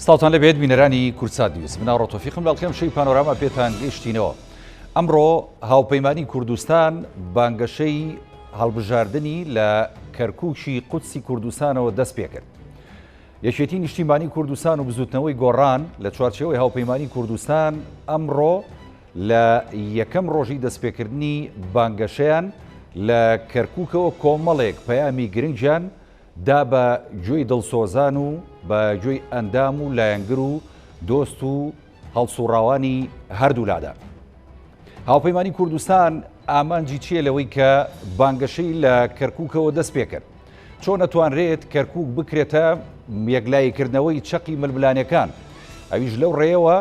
سڵاتان لەبێت بینەرانی کورتسات دیویست مناڕۆ تۆفیقم لاڵقێم شەی پانۆراما پێتان گەیشتینەوە. ئەمڕۆ هاوپەیمانی کوردستان بانگەشەی هەڵبژاردننی لە کەرکووکی قودسی کوردستانەوە دەست پێ کرد. یەکێتی نیشتیمانی کوردستان و بزوتنەوەی گۆڕان لە چوارچێوەی هاوپەیمانی کوردستان ئەمڕۆ لە یەکەم ڕۆژی دەستپێکردنی بانگەشەیان لە کەرکووکەوە کۆمەڵێک پەیامی گرنگیان دا بە گوێی دڵسۆزان و بە گوێی ئەندام و لایەنگر و دۆست و هەڵسوڕاوانی هەردوولادا. هاوپەیمانی کوردستان ئامانجی چیە لەوەی کە بانگەشەی لە کەرکووکەوە دەست پێ کرد؟ چۆن ئەتوانرێت کەرکووک بکرێتە یەکلاییکردنەوەی چەقی ململانیەکان؟ ئەویش لەو ڕێەوە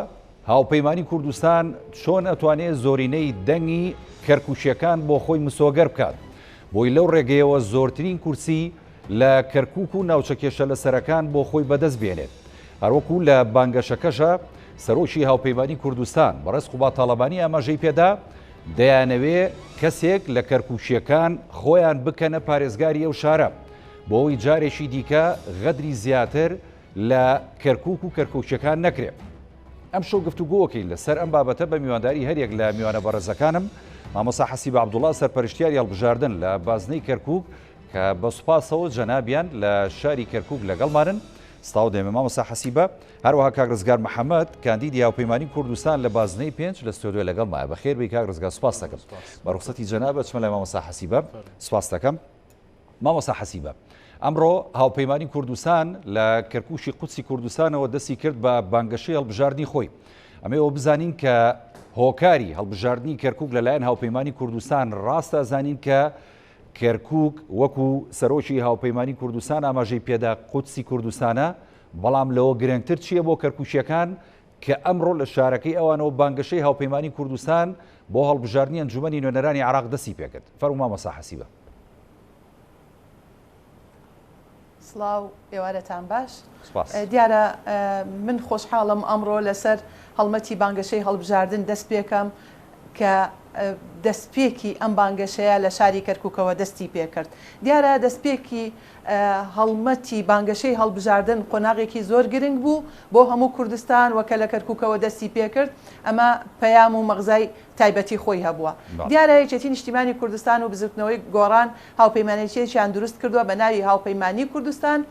هاوپەیمانی کوردستان چۆن ئەتوانێت زۆرینەی دەنگی کەرکووچیەکان بۆ خۆی مسۆگەر بکات بۆی لەو ڕێگەیەوە زۆرترین کورسی لە کەرکووک و ناوچەکێشە لە سەرەکان بۆ خۆی بەدەست بێنێت. هەروەکو لە بانگەشەکەشە سەرۆکی هاوپەیمانی کوردستان بەڕێز خوبا تاڵەبانی ئاماژەی پێدا دەیانەوێ کەسێک لە کەرکووچیەکان خۆیان بکەنە پارێزگاری ئەو شارە بۆ ئەوەی جارێکی دیکە غەدری زیاتر لە کەرکووک و کەرکووچیەکان نەکرێت. ئەم شەو گفتوگۆکەی لەسەر ئەم بابەتە بە میوانداری هەرێک لە میوانە بەڕێزەکانم مامۆستا حەسیب عەبدوڵڵا سەرپەرشتیاری هەڵبژاردن لە بازنەی کەرکووک کە بە سوپاسەوە جەنابیان لە شاری کەرکووک لەگەڵمانن. ستاو دێمە مامۆستا حەسیبە، هەروەها کاک ڕزگار محەممەد کاندیدی هاوپەیمانی کوردستان لە بازنەی 5 لە ستۆدیۆ لەگەڵمایە. بەخێر بی کاک ڕزگار، سوپاس دەکەم بە ڕوخسەتی جەنابەت. چمە لای مامۆستا حەسیبە، سوپاس دەکەم. مامۆستا حەسیبە، ئەمڕۆ هاوپەیمانی کوردستان لە کەرکووکی قودسی کوردستانەوە دەستی کرد بە بانگەشەی هەڵبژاردننی خۆی. ئەمەوە بزانین کە هۆکاری هەڵبژاردننی کەرکووک لەلایەن هاوپەیمانی کوردستان ڕاستە زانین کە کەرکووک وەکو سەرۆکی هاوپەیمانی کوردستان ئاماژەی پێدا قودسی کوردستانە، بەڵام لەوە گرنگتر چییە بۆ کەرکووچیەکان کە ئەمڕۆ لە شارەکەی ئەوانەوە بانگەشەی هاوپەیمانی کوردستان بۆ هەڵبژاردننی ئەنجومەنی نوێنەرانی عێراق دەستی پێکرد. فەرموو مامۆستا حەسیبە. سڵاو، ئێوارەتان باش. دیارە من خۆشحاڵم ئەمڕۆ لەسەر هەڵمەتی بانگەشەی هەڵبژاردن دەست پێکەم کە دەستپێکی ئەم بانگەشەیە لە شاری کەرکووکەوە دەستی پێکرد. دیارە دەستپێکی هەڵمەتی بانگەشەی هەڵبژاردن قۆناغێکی زۆر گرنگ بوو بۆ هەموو کوردستان وەکە لە کەرکووکەوە دەستی پێکرد. ئەمە پەیام و مەغزای تایبەتی خۆی هەبووە. دیارە یەکێتی نیشتیمانی کوردستان و بزوتنەوەی گۆڕان هاوپەیمانیەکیان دروست کردووە بە ناوی هاوپەیمانی کوردستان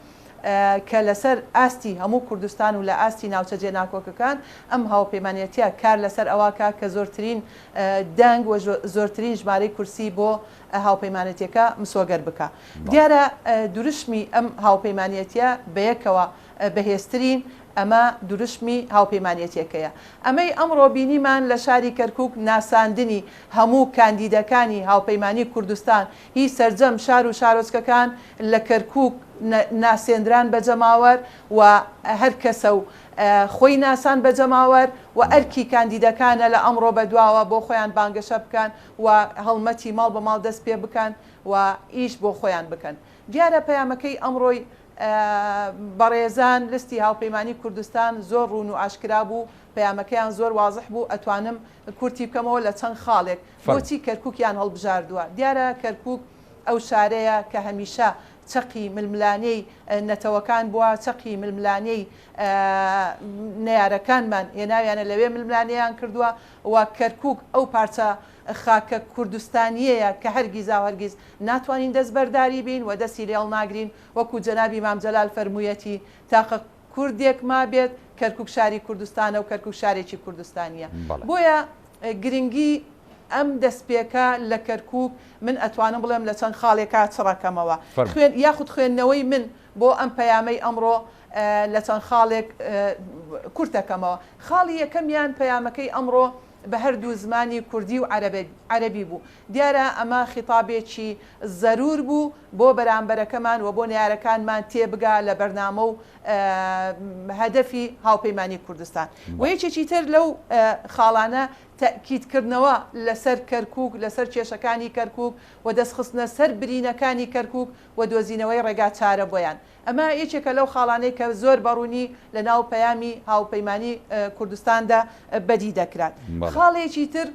کە لەسەر ئاستی هەموو کوردستان و لە ئاستی ناوچە جێناکۆکەکان ئەم هاوپەیمانەتیە کار لەسەر ئەواکە کە زۆرترین دەنگ و زۆرترین ژمارەی کورسی بۆ هاوپەیمانەتیەکە مسۆگەر بکە. دیارە دوورشمی ئەم هاوپەیمانەتیە بەیەکەوە بەهێزترین ئەمە دوورشمی هاوپەیمانەتیەکەیە. ئەمەی ئەمڕۆ بینیمان لە شاری کەرکووک ناساندنی هەموو کاندیدەکانی هاوپەیمانی کوردستان، هی سەرجەم شار و شارۆچکەکان لە کەرکووک ناسێنران بە جەماوەر و هەر کەسە و خۆی ناسان بە جەماوەر و ئەرکی کاندیدەکانە لە ئەمڕۆ بەدواوە بۆ خۆیان بانگەشە بکەن و هەڵمەتی ماڵ بە ماڵ دەست پێ بکەن و ئیش بۆ خۆیان بکەن. دیارە پەیامەکەی ئەمڕۆی بەڕێزان لستی هاوپەیمانی کوردستان زۆر ڕوون و ئاشکرا بوو، پەیامەکەیان زۆر وازح بوو. ئەتوانم کورتی بکەمەوە لە چەند خاڵێک بۆچی کەرکووکیان هەڵبژاردووە. دیارە کەرکووک ئەو شارەیە کە هەمیشە چەقی ململانەی نەتەوەکان بووە، چەقی ململانەی نەیارەکانمان هێناویانە لەوێ ململانەیان کردووە و کەرکووک ئەو پارچە خاکە کوردستانیەیە کە هەرگیز هەرگیز ناتوانین دەست بەرداری بین و دەستی لێڵ ناگرین. وەکو جەنابی مام جەلال فەرموویەتی تاقە کوردێک ما بێت کەرکووک شاری کوردستانە و کەرکووک شارێکی کوردستانیە. بۆیە گرنگی ئەم دەستپێکە لە کەرکووک من ئەتوانم بڵێم لە چەند خاڵێکا چڕەکەمەوە یاخود خوێندنەوەی من بۆ ئەم پەیامەی ئەمڕۆ لە چەند خاڵێک کورتەکەمەوە. خاڵی یەکەمیان پەیامەکەی ئەمڕۆ بە هەردوو زمانی کوردی و عەرەبی بوو. دیارە ئەمە خیتابێکی زەرور بوو بۆ بەرامبەرەکەمان و بۆ نیارەکانمان تێبگا لە بەرنامە و هەدەفی هاوپەیمانی کوردستان. و یەکێکی تر لەو خاڵانە تەکیدکردنەوە لەسەر کەرکووک، لەسەر کێشەکانی کەرکووک و دەستخستنە سەر برینەکانی کەرکووک و دۆزینەوەی ڕێگا چارە بۆیان. ئەمە یەکێکە لەو خاڵانەی کە زۆر بەڕوونی لە ناو پەیامی هاوپەیمانی کوردستاندا بەدی دەکرات. خاڵێکی تر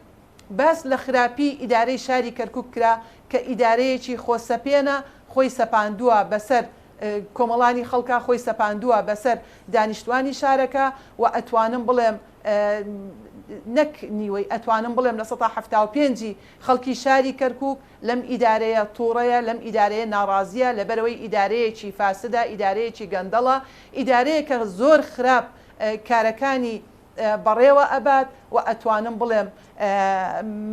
باس لە خراپی ئیدارەی شاری کەرکووک کرا کە ئیدارەیەکی خۆسەپێنە خۆی سەپاندووە بەسەر کۆمەڵانی خەڵکا خۆی سەپاندووە بەسەر دانیشتوانی شارەکە و ئەتوانم بڵێم نەک نیوەی ئەتوانم بڵێم لە 1970 خەڵکی شاری کەرکووک لەم ئیدارەیە تووڕەیە لەم ئیدارەیە ناڕازیە لەبەرەوەی ئیدارەیەکی فاسدە ئیدارەیەکی گەندەڵە ئیدارەیە کە زۆر خراپ کارەکانی بەڕێوە ئەبات و ئەتوانم بڵێم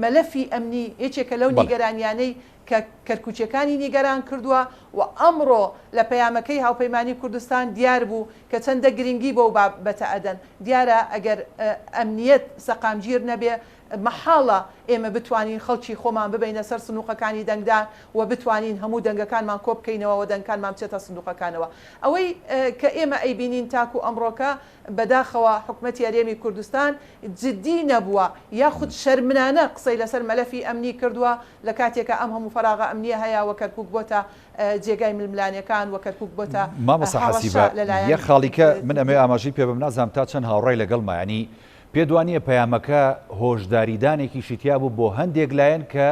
مەلەفی ئەمنی یەکێکە لەو نیگەرانیانەی کە کەرکوچەکانی نیگەران کردووە و ئەمڕۆ لە پەیامەکەی هاوپەیمانی کوردستان دیار بوو کە چەندە گرنگی بۆ بابەتە ئەدەن دیارە ئەگەر ئەمنیەت سەقامگیر نەبێ مەحاڵە ئێمە بتوانین خەڵکی خۆمان ببینە سەر سنووقەکانی دەنگدان و بتوانین هەموو دەنگەکانمان کۆ بکەینەوە و دەنگکانمان بچێتە سندوقەکانەوە ئەوەی کە ئێمە ئەیبینین تاکو ئەمڕۆکە بەداخەوە حکوومەتی هەرێمی کوردستان جددی نەبووە یاخود شەرمنانە قسەی لەسەر مەلەفی ئەمنی کردووە لە کاتێکە ئەم هەموو فەراغە ئەمنیە هەیە و کەرکووک بۆتە جێگای ململانیەکان و کەرکووک بۆتە مامۆستا حەسیبە یەک خاڵیکە من ئەمێ ئاماژەی پێ بم نازانم تا چەند هاوڕێی لەگەڵ ینی پێ وانە پەیامەکە هۆشداریدانێکی شتیا بوو بۆ هەندێک لایەن کە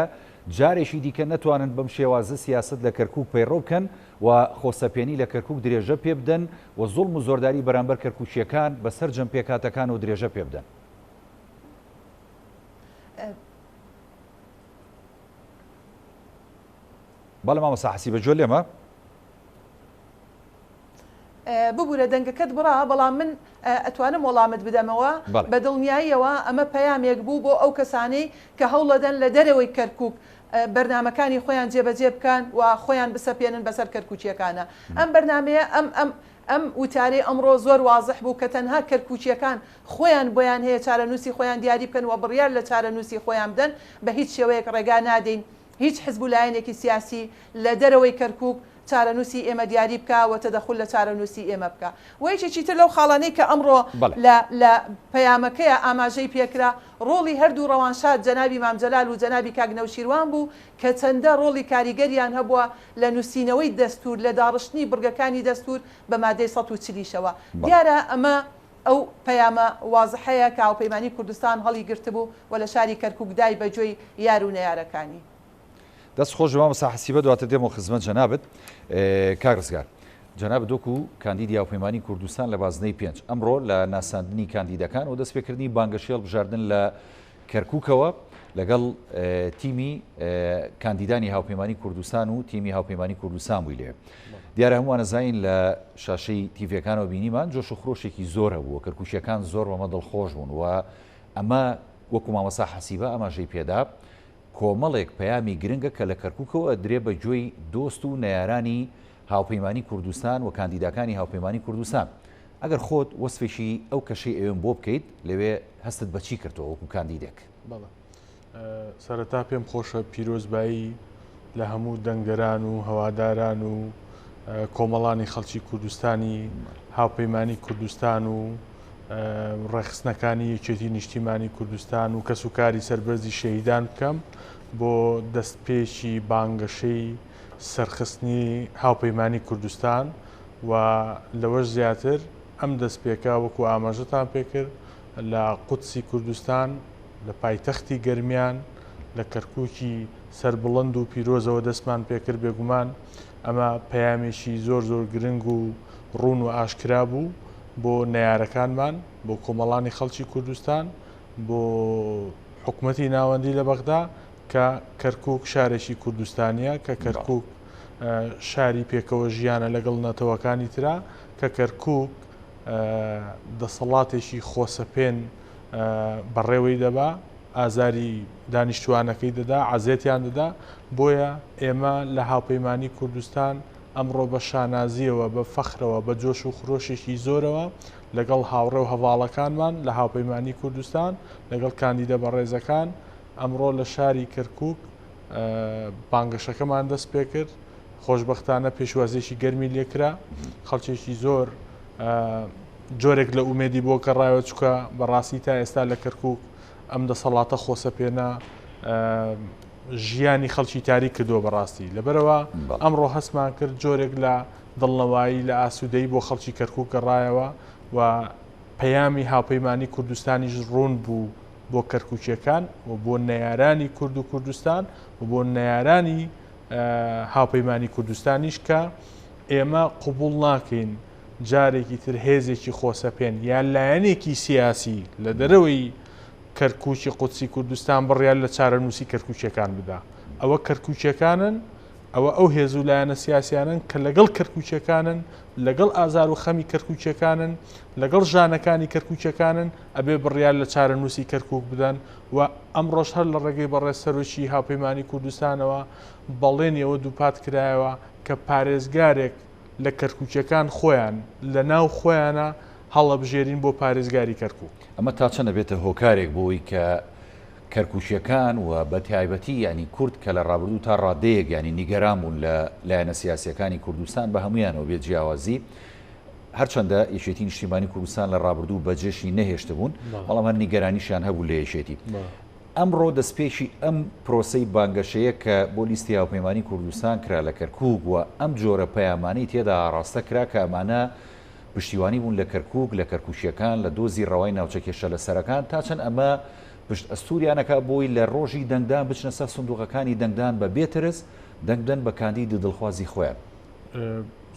جارێکی دیکە نەتوانن بەم شێوازە سیاست لە کەرکووک پەیڕۆ بکەن و خۆسەپێنی لە کەرکووک درێژە پێ بدەن و زوڵم و زۆرداری بەرامبەر کەرکووچیەکان بەسەر جەمپێکاتەکان و درێژە پێ بدەن. بەڵام مامۆستا حەسیبە جۆ لێمە ببوورە دەنگەکەت بڕا بەڵام من ئەتوانم وەڵامت بدەمەوە بە دڵنیاییەوە ئەمە پەیامێک بوو بۆ ئەو کەسانەی کە هەوڵەدەن لە دەرەوەی کەرکووک بەرنمەکانی خۆیان جێبەجێ بکەن و خۆیان بسەپێنن بەسەر کەرکووچیەکانە ئەم بەرنمەیە ئەم وتارەی ئەمڕۆ زۆر وازح بوو کە تەنها کەرکووچیەکان خۆیان بۆیان هەیە چارەنووسی خۆیان دیاری بکەن و بڕیار لە چارەنووسی خۆیان بدەن بە هیچ شێوەیەک ڕێگا نادەین هیچ حزب و لایەنێکی سیاسی لە دەرەوەی کەرکووک چارەنووسی ئێمە دیاری بکە و تەدەخل لە چارەنووسی ئێمە بکە وەیەکێکی تر لەو خاڵانەی کە ئەمڕۆ لە پەیامەکەیە ئاماژەی پێکرا ڕۆڵی هەردوو ڕەوانشاد جەنابی مامجەلال و جەنابی کاک نەوشیروان بوو کە چەندە ڕۆڵی کاریگەریان هەبووە لە نووسینەوەی دەستور لە داڕشتنی بڕگەکانی دەستور بە مادەی 140شەوە دیارە ئەمە ئەو پەیامە وازحەیە کە هاوپەیمانی کوردستان هەڵی گرتبوو و لە شاری کەرکووک دای بەجۆی یار و نەیارەکانی دەست خۆش مامۆستا حەسیبە دواتر دێمەوە خزمەت جەنابەت کاک ڕزگار جەنابەت دۆکو کاندیدی هاوپەیمانی کوردستان لە بازنەی 5 ئەمڕۆ لە ناساندنی کاندیدەکان و دەستپێکردنی بانگەشی هەڵبژاردن لە کەرکووکەوە لەگەڵ تیمی کاندیدانی هاوپەیمانی کوردستان و تیمی هاوپەیمانی کوردستان بووی لێ دیارە هەمووان نەزانین لە شاشەی تیڤەکانەوە بینیمان جۆش و خرۆشێکی زۆر هەبووە کەرکووچیەکان زۆر بەمە دڵخۆش بوون و ئەمە وەکو مامۆستا حەسیبە ئەماژەی پێدا کۆمەڵێک پەیامی گرنگە کە لە کەرکووکەوە درێ بە گوێی دۆست و نەیارانی هاوپەیمانی کوردستان و کاندیداکانی هاوپەیمانی کوردستان ئەگەر خۆت وەسفێکی ئەو کەشەی ئێوەم بۆ بکەیت لەوێ هەستت بەچی کردەوە وەکو کاندیدێک سەرەتا پێم خۆشە پیرۆزبایی لە هەموو دەنگەران و هەواداران و کۆمەڵانی خەڵکی کوردستانی هاوپەیمانی کوردستان و ڕێخستنەکانی یەکێتی نیشتیمانی کوردستان و کەس و کاری سەربەرزی شەهیدان بکەم بۆ دەستپێکی بانگەشەی سەرخستنی هاوپەیمانی کوردستان و لەوەش زیاتر ئەم دەستپێکە وەکو ئاماژەتان پێکرد لە قودسی کوردستان لە پایتەختی گەرمیان لە کەرکووکی سەربڵند و پیرۆزەوە دەستمان پێکرد بێگومان ئەمە پەیامێکی زۆر زۆر گرنگ و ڕوون و ئاشکرا بوو بۆ نەیارەکانمان بۆ کۆمەڵانی خەڵکی کوردستان بۆ حکوومەتی ناوەندی لە بەغدا کە کەرکووک شارێکی کوردستانیە کە کەرکووک شاری پێکەوە ژیانە لەگەڵ نەتەوەکانی ترا کە کەرکووک دەسەڵاتێکی خۆسەپێن بەڕێوەی دەبا ئازاری دانیشتوانەکەی دەدا عەزێتیان دەدا بۆیە ئێمە لە هاوپەیمانی کوردستان ئەمڕۆ بە شانازیەوە بە فەخرەوە بە جۆش و خرۆشێکی زۆرەوە لەگەڵ هاوڕێ و هەواڵەکانمان لە هاوپەیمانی کوردستان لەگەڵ کاندیدە بەڕێزەکان ئەمڕۆ لە شاری کەرکووک بانگەشەکەمان دەست پێ کرد خۆشبەختانە پێشوازێکی گەرمی لێکرا خەڵکێکی زۆر جۆرێک لە ئومێدی بۆ کە ڕایوە چووکە بەڕاستی تا ئێستا لە کەرکووک ئەم دەسەڵاتە خۆسەپێنە ژیانی خەڵکی تاریک کردووە بەڕاستی لەبەرەوە ئەمڕۆ هەستمان کرد جۆرێک لە دڵنەوایی لە ئاسوودەی بۆ خەڵکی کەرکووک گەڕایەوە و پەیامی هاوپەیمانی کوردستانیش ڕوون بوو بۆ کەرکووچیەکان و بۆ نەیارانی کورد و کوردستان و بۆ نەیارانی هاوپەیمانی کوردستانیش کە ئێمە قوبوڵ ناکەین جارێکی تر هێزێکی خۆسەپێن یان لایەنێکی سیاسی لە دەرەوەی کەرکووکی قودسی کوردستان بڕیان لە چارەنووسی کەرکووچیەکان بدا. ئەوە کەرکووچیەکانن، ئەوە ئەو هێز و لایەنە سیاسیانن کە لەگەڵ کەرکووچیەکانن، لەگەڵ ئازار و خەمی کەرکووچیەکانن، لەگەڵ ژانەکانی کەرکووچیەکانن ئەبێ بڕیان لە چارەنووسی کەرکووک بدەن و ئەمڕۆژ هەر لە ڕێگەی بەڕێسەرۆکی هاوپەیمانی کوردستانەوە بەڵێنیەوە دووپات کرایەوە کە پارێزگارێک لە کەرکووچیەکان خۆیان لە ناو خۆیانە هەڵەبژێرین بۆ پارێزگاری کەرکووک. ئەمە تا چەندە بێتە هۆکارێک بۆی کە کەرکووچیەکان و بە تایبەتی ینی کورد کە لە ڕابردوو تا ڕادەیەک ینی نیگەران بوون لە لایەنە سیاسیەکانی کوردستان بە هەمویانەوە بێت جیاوازی هەرچەندە یەکێتی نیشتیمانی کوردستان لە ڕابردوو بەجێشی نەهێشت بوون بەڵام هەر نیگەرانیشیان هەبوو لە یەکێتی. ئەمڕۆ دەستپێکی ئەم پرۆسەی بانگەشەیە کە بۆ لیستی هاوپەیمانی کوردستان کرا لە کەرکووک و ئەم جۆرە پەیامانەی تێدا ڕاستە کرا کە ئەمانە پشتیوانی بوون لە کەرکووک لە کەرکووچیەکان لە دۆزی ڕەوای ناوچەکێشە لە سەرەکان تا چەند ئەمە پشت ئەستوریانەکە بۆی لە ڕۆژی دەنگدان بچنە سەر سندوقەکانی دەنگدان بە بێترس دەنگدەن بە کاندیدی دڵخوازی خۆیان.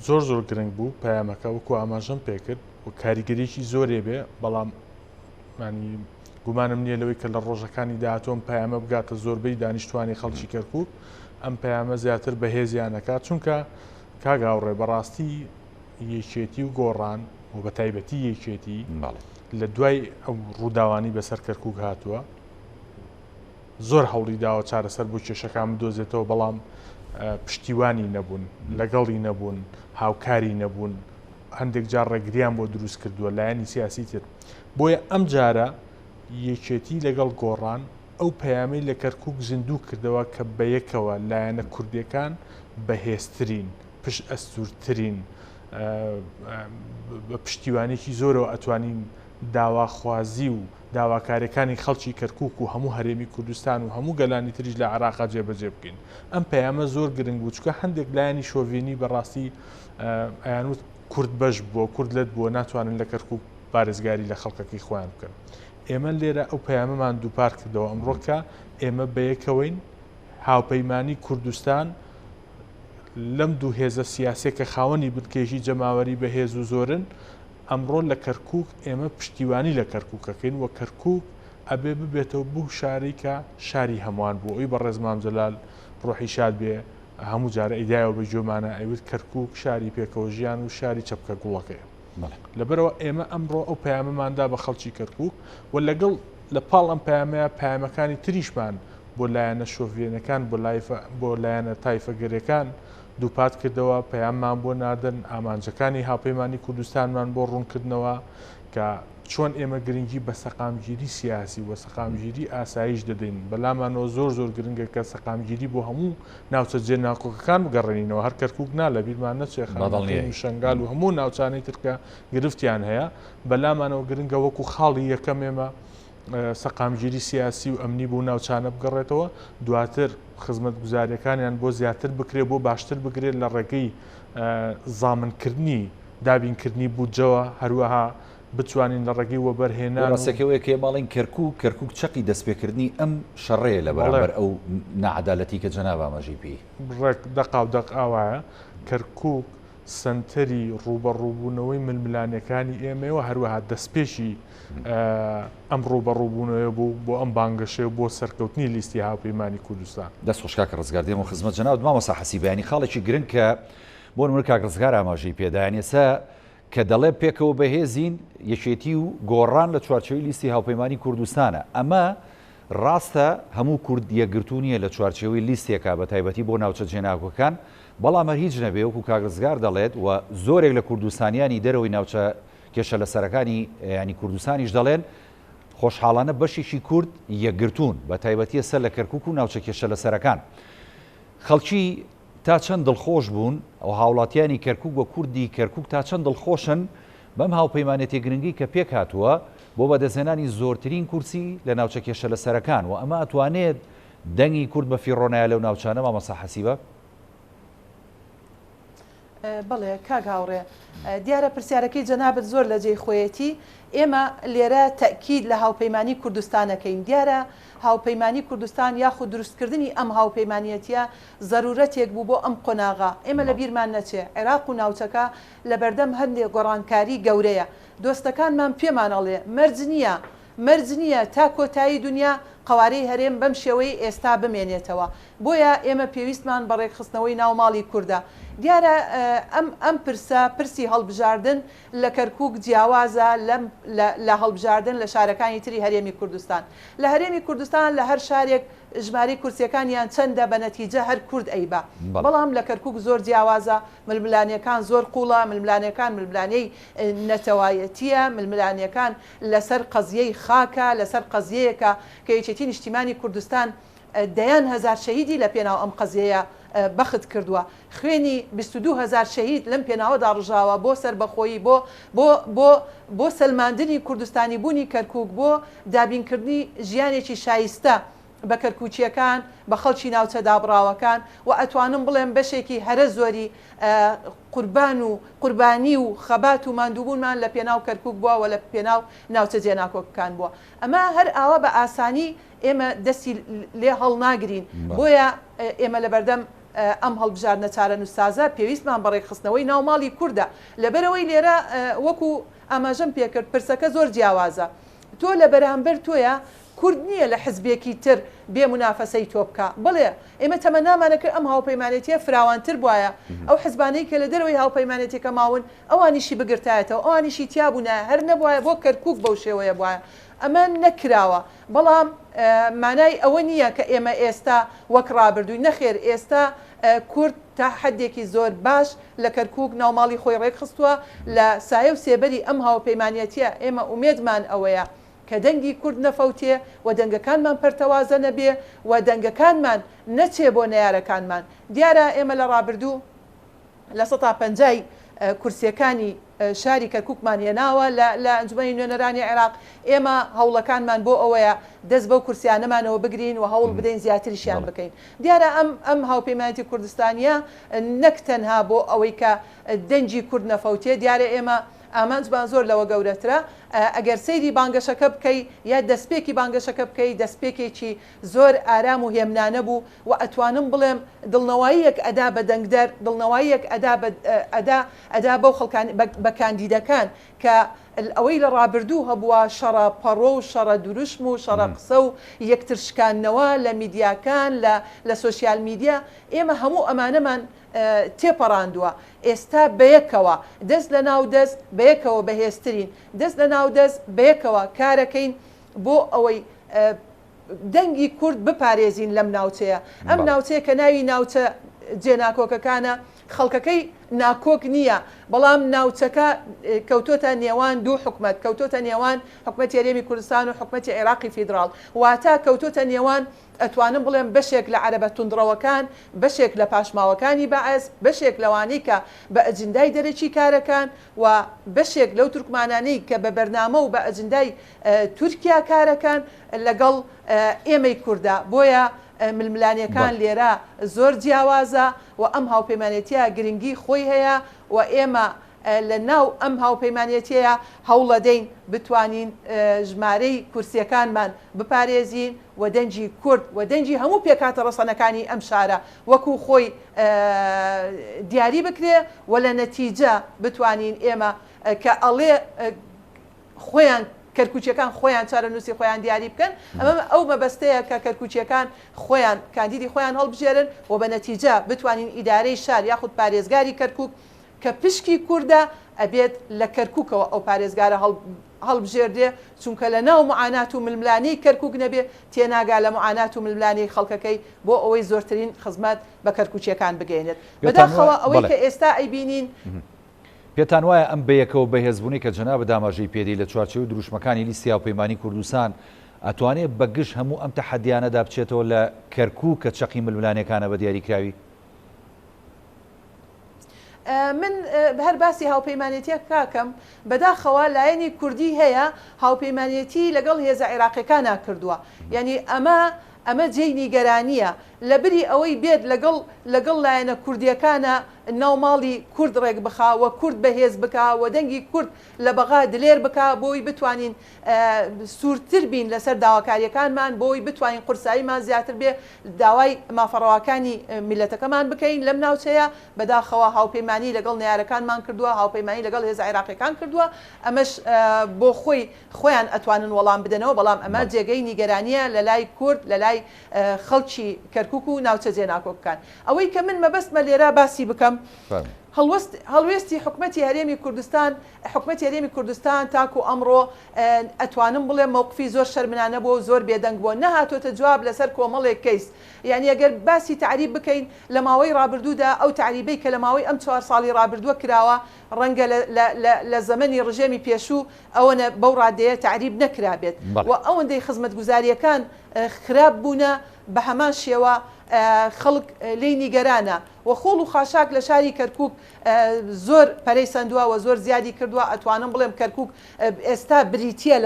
زۆر زۆر گرنگ بوو پەیامەکە وەکو ئاماژەم پێکرد و کاریگەریەکی زۆرێ بێ بەڵام مانی گومانم نییە لەوەی کە لە ڕۆژەکانی داهاتۆم پەیامە بگاتە زۆربەی دانیشتوانی خەڵکی کەرکووک ئەم پەیامە زیاتر بەهێزیانەکات چونکە کاگاوڕێ بەڕاستی یەکێتی و گۆڕان و بە تایبەتی یەکێتی لە دوای ئەو ڕووداوانی بەسەر کەرکووک هاتووە زۆر هەوڵی داوە چارەسەر بۆ کێشەکان بدۆزێتەوە بەڵام پشتیوانی نەبوون لەگەڵی نەبوون هاوکاری نەبوون هەندێک جار ڕێگریان بۆ دروست کردووە لایەنی سیاسی تر بۆیە ئەم جارە یەکێتی لەگەڵ گۆڕان ئەو پەیامی لە کەرکووک زیندوو کردەوە کە بە یەکەوە لایەنە کوردیەکان بەهێزترین پشت ئەستورترین بە پشتیوانێکی زۆرەوە ئەتوانین داواخوازی و داواکاریەکانی خەڵکی کەرکووک و هەموو هەرێمی کوردستان و هەموو گەلانی تریش لە عێراقا جێبەجێ بکەین. ئەم پەیامە زۆر گرنگ بوو چکە هەندێک لایەنی شۆڤینی بەڕاستی ئەیانوت کورد بەش بووە کورد لەت بووە ناتوانن لە کەرکووک پارێزگاری لە خەڵکەکەی خۆیان بکەن. ئێمە لێرە ئەو پەیامەمان دووپار کردەوە ئەمڕۆکە ئێمە بەیەکەوەین هاوپەیمانی کوردستان لەم دوو هێزە سیاسێک کە خاوەنی بنکێژی جەماوەری بەهێز و زۆرن ئەمڕۆ لە کەرکووک ئێمە پشتیوانی لە کەرکووکەکەین و کەرکووک ئەبێ ببێتەوە بوو شارێکە شاری هەمووان بوو ئەوی بەڕێز مام جەلال ڕۆحی شاد بێ هەموو جارە ئیدایەوە بە جۆمانە ئەوت کەرکووک شاری پێکەوە ژیان و شاری چەپکە گوڵەکەیە. لەبەرەوە ئێمە ئەمڕۆ ئەو پەیامەماندا بە خەڵکی کەرکووک و لەگەڵ لە پاڵ ئەم پەیامەیە پەیامەکانی تریشمان بۆ لایەنە شۆڤێنەکان بۆ لایەنە تایفەگەرەکان دووپات کردەوە پەیاممان بۆ نادن ئامانجەکانی هاوپەیمانی کوردستانمان بۆ ڕوونکردنەوە کە چۆن ئێمە گرنگی بە سەقامگیری سیاسی و سەقامگیری ئاسایش دەدەین بەلامانەوە زۆر زۆر گرنگە کە سەقامگیری بۆ هەموو ناوچە جێناکۆکەکان بگەڕێنینەوە هەر کەرکووک نا لە بیرمان نەچێ شنگال و هەموو ناوچانەی ترکە گرفتیان هەیە بەلامانەوە گرنگە وەکو خاڵی یەکەم ئێمە سەقامگیری سیاسی و ئەمنی بۆ ناوچانە بگەڕێتەوە دواتر خزمەت گوزاریەکانیان بۆ زیاتر بکرێت بۆ باشتر بگرێت لە ڕێگەی زامنکردنی دابینکردنی بودجەوە هەروەها بتوانین لە ڕێگەی وەبەرهێنان ڕاستەکەوەیە کە ماڵین کەرکووک چەقی دەستپێکردنی ئەم شەڕەیە لە بەرامبەر ئەو نەعەدالەتی کە جەناب ئاماژەی پێی دەقا و دەقاوایە کەرکووک سنتەری ڕوبەڕووبوونەوەی ململانەکانی ئێمەوە هەروەها دەستپێشی ئەم ڕوبەڕووبوونەوە بوو بۆ ئەم بانگەشەیە بۆ سەرکەوتنی لیستی هاوپەیمانی کوردستان. دەست خۆشکا کە ڕزگاردێم و خزمەت جەناب مامۆستا حەسیبیانی خاڵێکی گرنگ کە بۆ نمونە کاک ڕزگار ئاماژەی پێدایان ئێستا کە دەڵێ پێکەوە بەهێزین یەکێتی و گۆڕان لە چوارچێوەی لیستی هاوپەیمانی کوردستانە ئەمە ڕاستە هەموو کورد یەکگرتوونیە لە چوارچێوەی لیستێکە بە تایبەتی بۆ ناوچە جێناکۆکان بەڵام هەر هیچ نەبێ وەکو کاک ڕزگار دەڵێت و زۆرێک لە کوردستانیانی دەرەوەی ناوچە کێشە لە سەرەکانی ینی کوردستانیش دەڵێن خۆشحاڵانە بەشێکی کورد یەکگرتوون بە تایبەتیە سەر لە کەرکووک و ناوچە کێشە لە سەرەکان خەڵکی تا چەند دڵخۆش بوون ئەو هاوڵاتیانی کەرکووک و کوردی کەرکووک تا چەند دڵخۆشن بەم هاوپەیمانێتی گرنگی کە پێک هاتووە بۆ بەدەستهێنانی زۆرترین کورسی لە ناوچە کێشە لە سەرەکان و ئەمە ئەتوانێت دەنگی کورد بە فیڕۆنایە لەو ناوچانە مامۆستا حەسیبە بەڵێ کاگاوڕێ دیارە پرسیارەکەی جەنابەت زۆر لە جێی خۆیەتی ئێمە لێرە تەکید لە هاوپەیمانی کوردستانەکەین دیارە هاوپەیمانی کوردستان یاخود دروستکردنی ئەم هاوپەیمانیەتە ضرورەتێک بوو بۆ ئەم قۆناغا ئێمە لە بیرمان نەچێ عێراق و ناوچەکە لە بەردەم هەندێک گۆڕانکاری گەورەیە دۆستەکانمان پێمانەڵێ مەرج نییە تا کۆتایی دنیا قوارەی هەرێم بەم شێوەی ئێستا بمێنێتەوە بۆیە ئێمە پێویستمان بە ڕێکخستنەوەی ناوماڵی کووردە دیارە ئەم پرسی هەڵبژاردن لە کەرکووک جیاوازە لە هەڵبژاردن لە شارەکانی تری هەرێمی کوردستان لە هەرێمی کوردستان لە هەر شارێک ژمارەی کورسیەکانیان چەندە بە نەتیجە هەر کورد ئەیبا بەڵام لە کەرکووک زۆر جیاوازە ململانیەکان زۆر قوڵە ململانیەکان ململانەی نەتەوایەتیە ململانیەکان لەسەر قەزیەی خاکە لەسەر قەزیەیەکە کە یەکێتی نیشتیمانی کوردستان دەیان هەزار شەهیدی لە پێناو ئەم قەزیەیە بەخت کردووە خوێنی 22,000 شەهید لەم پێناوەدا ڕژاوە بۆ سربەخۆیی بۆ سەلماندنی کوردستانی بوونی کەرکووک بۆ دابینکردنی ژیانێکی شایستە بە کەرکوچیەکان بە خەڵکی ناوچە دابڕاوەکان و ئەتوانم بڵێم بەشێکی هەرە زۆری قوربانی و خەبات و ماندووبوونمان لە پێناو کەرکووک بووە و لە پێناو ناوچە جێناکۆکەکان بووە ئەمە هەر ئاوا بە ئاسانی ئێمە دەستی لێ هەڵناگرین بۆیە ئێمە لە بەردەم ئەم هەڵبژاردنە چارە نووسازە پێویستمان بە ڕێکخستنەوەی ناوماڵی کووردە لەبەرەوەی لێرە وەکو ئاماژەم پێکرد پرسەکە زۆر جیاوازە تۆ لە بەرامبەر تۆیە کورد نییە لە حزبێکی تر بێ منافەسەی تۆ بکە بڵێ ئێمە تەمەنامانەکە ئەم هاوپەیمانێتیە فراوانتر بواە ئەو حزبانەی کە لە دەرەوەی هاوپەیمانێتێکە ماون ئەوانیشی بگرتایەتەوە ئەوانیشی تیابوونە هەر نەبووە بۆ کەرکووک بەو شێوەیە بواە ئەمە نەکراوە بەڵام مانای ئەوە نییە کە ئێمە ئێستا وەک ڕابردووی نەخێر ئێستا کورد تا حدێکی زۆر باش لە کەرکووک ناوماڵی خۆی ڕێکخستووە لە سایە و سێبەری ئەم هاوپەیمانیەتیە ئێمە ئومێدمان ئەوەیە کە دەنگی کورد نەفەوتێ و دەنگەکانمان پەرتەوازە نەبێ و دەنگەکانمان نەچێ بۆ نەیارەکانمان دیارە ئێمە لە ڕابردوو لە 150 کورسیەکانی شاری کەرکووکمان هێناوە لە ئەنجومەنی نوێنەرانی عێراق ئێمە هەوڵەکانمان بۆ ئەوەیە دەست بەو کورسیانەمانەوە بگرین و هەوڵ بدەین زیاتریشیان بکەین دیارە ئەم هاوپەیمانەتی کوردستانیە نەک تەنها بۆ ئەوەی کە دەنگی کورد نەفەوتێ دیارە ئێمە ئامانجمان زۆر لەوە گەورەترە ئەگەر سەیری بانگەشەکە بکەی یا دەستپێکی بانگەشەکە بکەی دەستپێکێکی زۆر ئارام و هێمنانە بوو و ئەتوانم بڵێم دڵنەوەیەک ئەدا بە دەنگدەر دڵنەوەیەک ئەدا بەو خەڵکان بە کاندیدەکان کە ئەوەی لە ڕابردوو هەبووە شەڕە پەڕۆ و شەڕە دروشم و شەڕە قسە و یەکترشکاندنەوە لە میدیاکان لە سۆسیال میدیا ئێمە هەموو ئەمانەمان تێپەڕاندووە ئێستا بەیەکەوە دەست لە ناو دەست بەیەکەوە بەهێزترین دەست لە ناو دەست بەیەکەوە کارەکەین بۆ ئەوەی دەنگی کورد بپارێزین لەم ناوچەیە ئەم ناوچەیە کە ناوی ناوچە جێناکۆکەکانە خەڵکەکەی ناکۆک نییە بەڵام ناوچەکە کەوتۆتە نێوان دوو حکومەت کەوتۆتە نێوان حکومەتی هەرێمی کوردستان و حکومەتی عێراقی فیدراڵ واتە کەوتۆتە نێوان ئەتوانم بڵێم بەشێک لە عەرەبە توندڕەوەکان بەشێک لە پاشماوەکانی بەعەز بەشێک لەوانەی کە بە ئەجندای دەرەکی کارەکان و بەشێک لەو تورکمانانەی کە بە بەرنامە و بە ئەجندای تورکیا کارەکان لەگەڵ ئێمەی کووردە بۆیە ململانیەکان لێرە زۆر جیاوازە و ئەم هاوپەیمانێتیە گرنگی خۆی هەیە و ئێمە لە ناو ئەم هاوپەیمانێتیەیە هەوڵەدەین بتوانین ژمارەی کورسیەکانمان بپارێزین و دەنجی کورد و دەنجی هەموو پێکاتە ڕەسەنەکانی ئەم شارە وەکو خۆی دیاری بکرێ و لە نەتیجە بتوانین ئێمە کە ئەڵێ خۆیان کەرکوچیەکان خۆیان چارەنووسی خۆیان دیاری بکەن ئەمە ئەو مەبەستەیە کە کەرکوچیەکان خۆیان کاندیدی خۆیان هەڵبژێرن و بە نەتیجە بتوانین ئیدارەی شار یاخود پارێزگاری کەرکووک کە پشکی کووردە ئەبێت لە کەرکووکەوە ئەو پارێزگارە هەڵبژێردێ چونکە لە ناو معانات و ململانەی کەرکووک نەبێ تێناگا لە معانات و ململانەی خەڵکەکەی بۆ ئەوەی زۆرترین خزمەت بە کەرکوچیەکان بگەێنێت بەداخەوە ئەوەی کە ئێستا ئەیبینین پێتان وایە ئەم بەیەکەوە بەهێزبوونی کە جەناب داماژەی پێدەی لە چوارچێوەی دروشمەکانی لیستی هاوپەیمانی کوردستان ئەتوانێت بەگشت هەموو ئەم تەحەدیانەدا بچێتەوە لە کەرکووک کە چەقی ململانەکانە بە دیاریکراوی من هەر باسی هاوپەیمانێتیە کاکەم بەداخەوە لایەنی کوردی هەیە هاوپەیمانێتی لەگەڵ هێزە عێراقیەکانە کردووە یعنی ئەمە جێی نیگەرانیە لەبری ئەوەی بێت لەگەڵ لایەنە کوردیەکانە ناوماڵی کورد ڕێک بخا و کورد بەهێز بکە و دەنگی کورد لە بەغا دلێر بکە بۆی بتوانین سوورتر بین لەسەر داواکاریەکانمان بۆی بتوانین قورساییمان زیاتر بێ داوای مافەڕەوەکانی میلەتەکەمان بکەین لەم ناوچەیە بەداخەوە هاوپەیمانی لەگەڵ نارەکانمان کردووە هاوپەیمانی لەگەڵ هێز عێراقیەکان کردووە ئەمەش بۆ خۆیان ئەتوانن وەڵام بدەنەوە بەڵام ئەمە جێگەی نیگەرانیە لە لای کورد لە لای خەڵکی کەرکووک و ناوچە جێناکۆکەکان ئەوەی کە من مەبەستمە لێرە باسی بکەم هەڵوێستی حکومەتی هەرێمی کوردستان حکومەتی هەرێمی کوردستان تاکو ئەمڕۆ ئەتوانم بڵێ مووقفی زۆر شەرمنانە بۆ زۆر بێدەنگ بۆ نەهاتۆتە جواب لەسەر کۆمەڵێک کەیس یعنی ئەگەر باسی تعریب بکەین لە ماوەی ڕابردوودا ئەو تعریبەی کە لە ماوەی ئەم 4 ساڵی ڕابردووە کراوە ڕەنگە لە زەمەنی ڕژێمی پێشوو ئەوەنە بەو ڕادەیە تعریب نەکرابێت و ئەوەندەی خزمەتگوزاریەکان خراپ بوونە بە هەمان شێوە خەڵک لی نیگەرانە و خۆڵ و خاشاک لە شاری کەرکووک زۆر پەرەی سندووە و زۆر زیادی کردووە ئەتوانم بڵێم کەرکووک ئێستا بریتە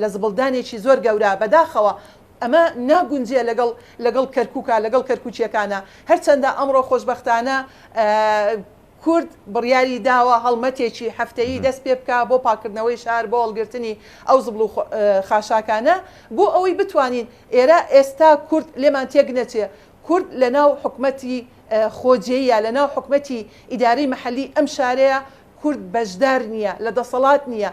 لە زبڵدانێکی زۆر گەورە بەداخەوە ئەمە ناگونجێ لەگەڵ کەرکووکە لەگەڵ کەرکوچیەکانە هەرچەندە ئەمڕۆ خۆشبەختانە کورد بڕیاری داوە هەڵمەتێکی هەفتەیی دەست پێ بکە بۆ پاکردنەوەی شار بۆ هەڵگرتنی ئەو زبڵ و خاشاکانە بۆ ئەوەی بتوانین ئێرە ئێستا کورد لێمان تێک نەچێ کورد لە ناو حکومەتی خۆجێیە لە ناو حکومەتی ئیدارەی مەحەلی ئەم شارەیە کورد بەشدار نییە لە دەسەڵات نییە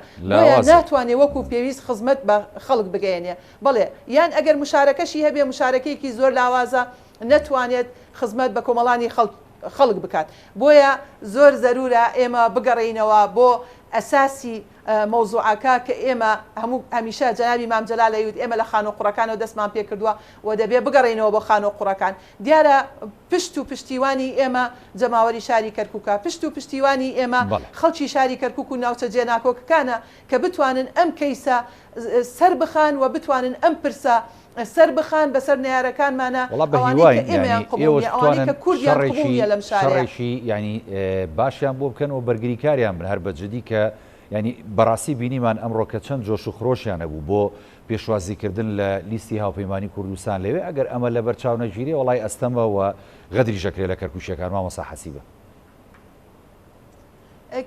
ناتوانێت وەکو پێویست خزمەت بە خەڵک بگەێنێ بڵێ یان ئەگەر مشارەکەشی هەبێ مشارەکەیەکی زۆر لاوازە نەتوانێت خزمەت بە کۆمەڵانی خەڵک بکات بۆیە زۆر زەرورە ئێمە بگەڕێینەوە بۆ ئەساسی مەوزوعەکە کە ئێمە هەمیشە جەنابی مام جەلال دەیوت ئێمە لە خانۆ قوڕەکانەوە دەستمان پێ کردووە و دەبێ بگەڕێینەوە بۆ خانۆ قوڕەکان دیارە پشت و پشتیوانی ئێمە جەماوەری شاری کەرکووکە پشت و پشتیوانی ئێمە خەڵکی شاری کەرکووک و ناوچە جێناکۆکەکانە کە بتوانن ئەم کەیسە سەر بخان و بتوانن ئەم پرسە سەر بخان بەسەر نارەکانمانە شەڕێکی ینی باشیان بۆ بکەن و بەرگریکاریان بن هەر بەجددی کە ینی بەڕاستی بینیمان ئەمڕۆ کە چەند جۆش و خڕۆشیانە بوو بۆ پێشوازیکردن لە لیستی هاوپەیمانی کوردستان لەوێ ئەگەر ئەمە لە بەرچاو نەگیری وڵای ئەستەمە و غەدری ژەکرێ لە کەرکووچیەکان مامۆستا حەسیبە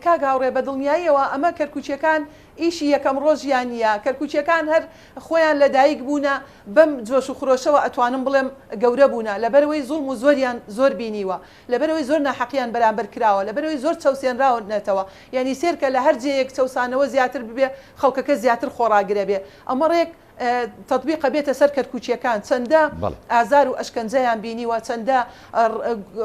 کاگاوڕێ بە دڵنیاییەوە ئەمە کەرکوچیەکان ئیشی یەکەم ڕۆژیان نیە کەرکوچیەکان هەر خۆیان لە دایک بوونە بەم جۆش و خرۆشەوە ئەتوانم بڵێم گەورە بوونە لەبەرەوەی زوڵم و زۆریان زۆر بینیوە لەبەرەوەی زۆر ناحەقیان بەرامبەر کراوە لەبەرەوەی زۆر چەوسێنراونەتەوە یعنی سێرکە لە هەر جەیەک چەسانەوە زیاتر ببێ خەڵکەکە زیاتر خۆڕاگرە بێ ئەمە ڕێک تطبیقە بێتە سەر کەرکوچیەکان چەندە ئازار و ئەشکەنجەیان بینیوە چەندە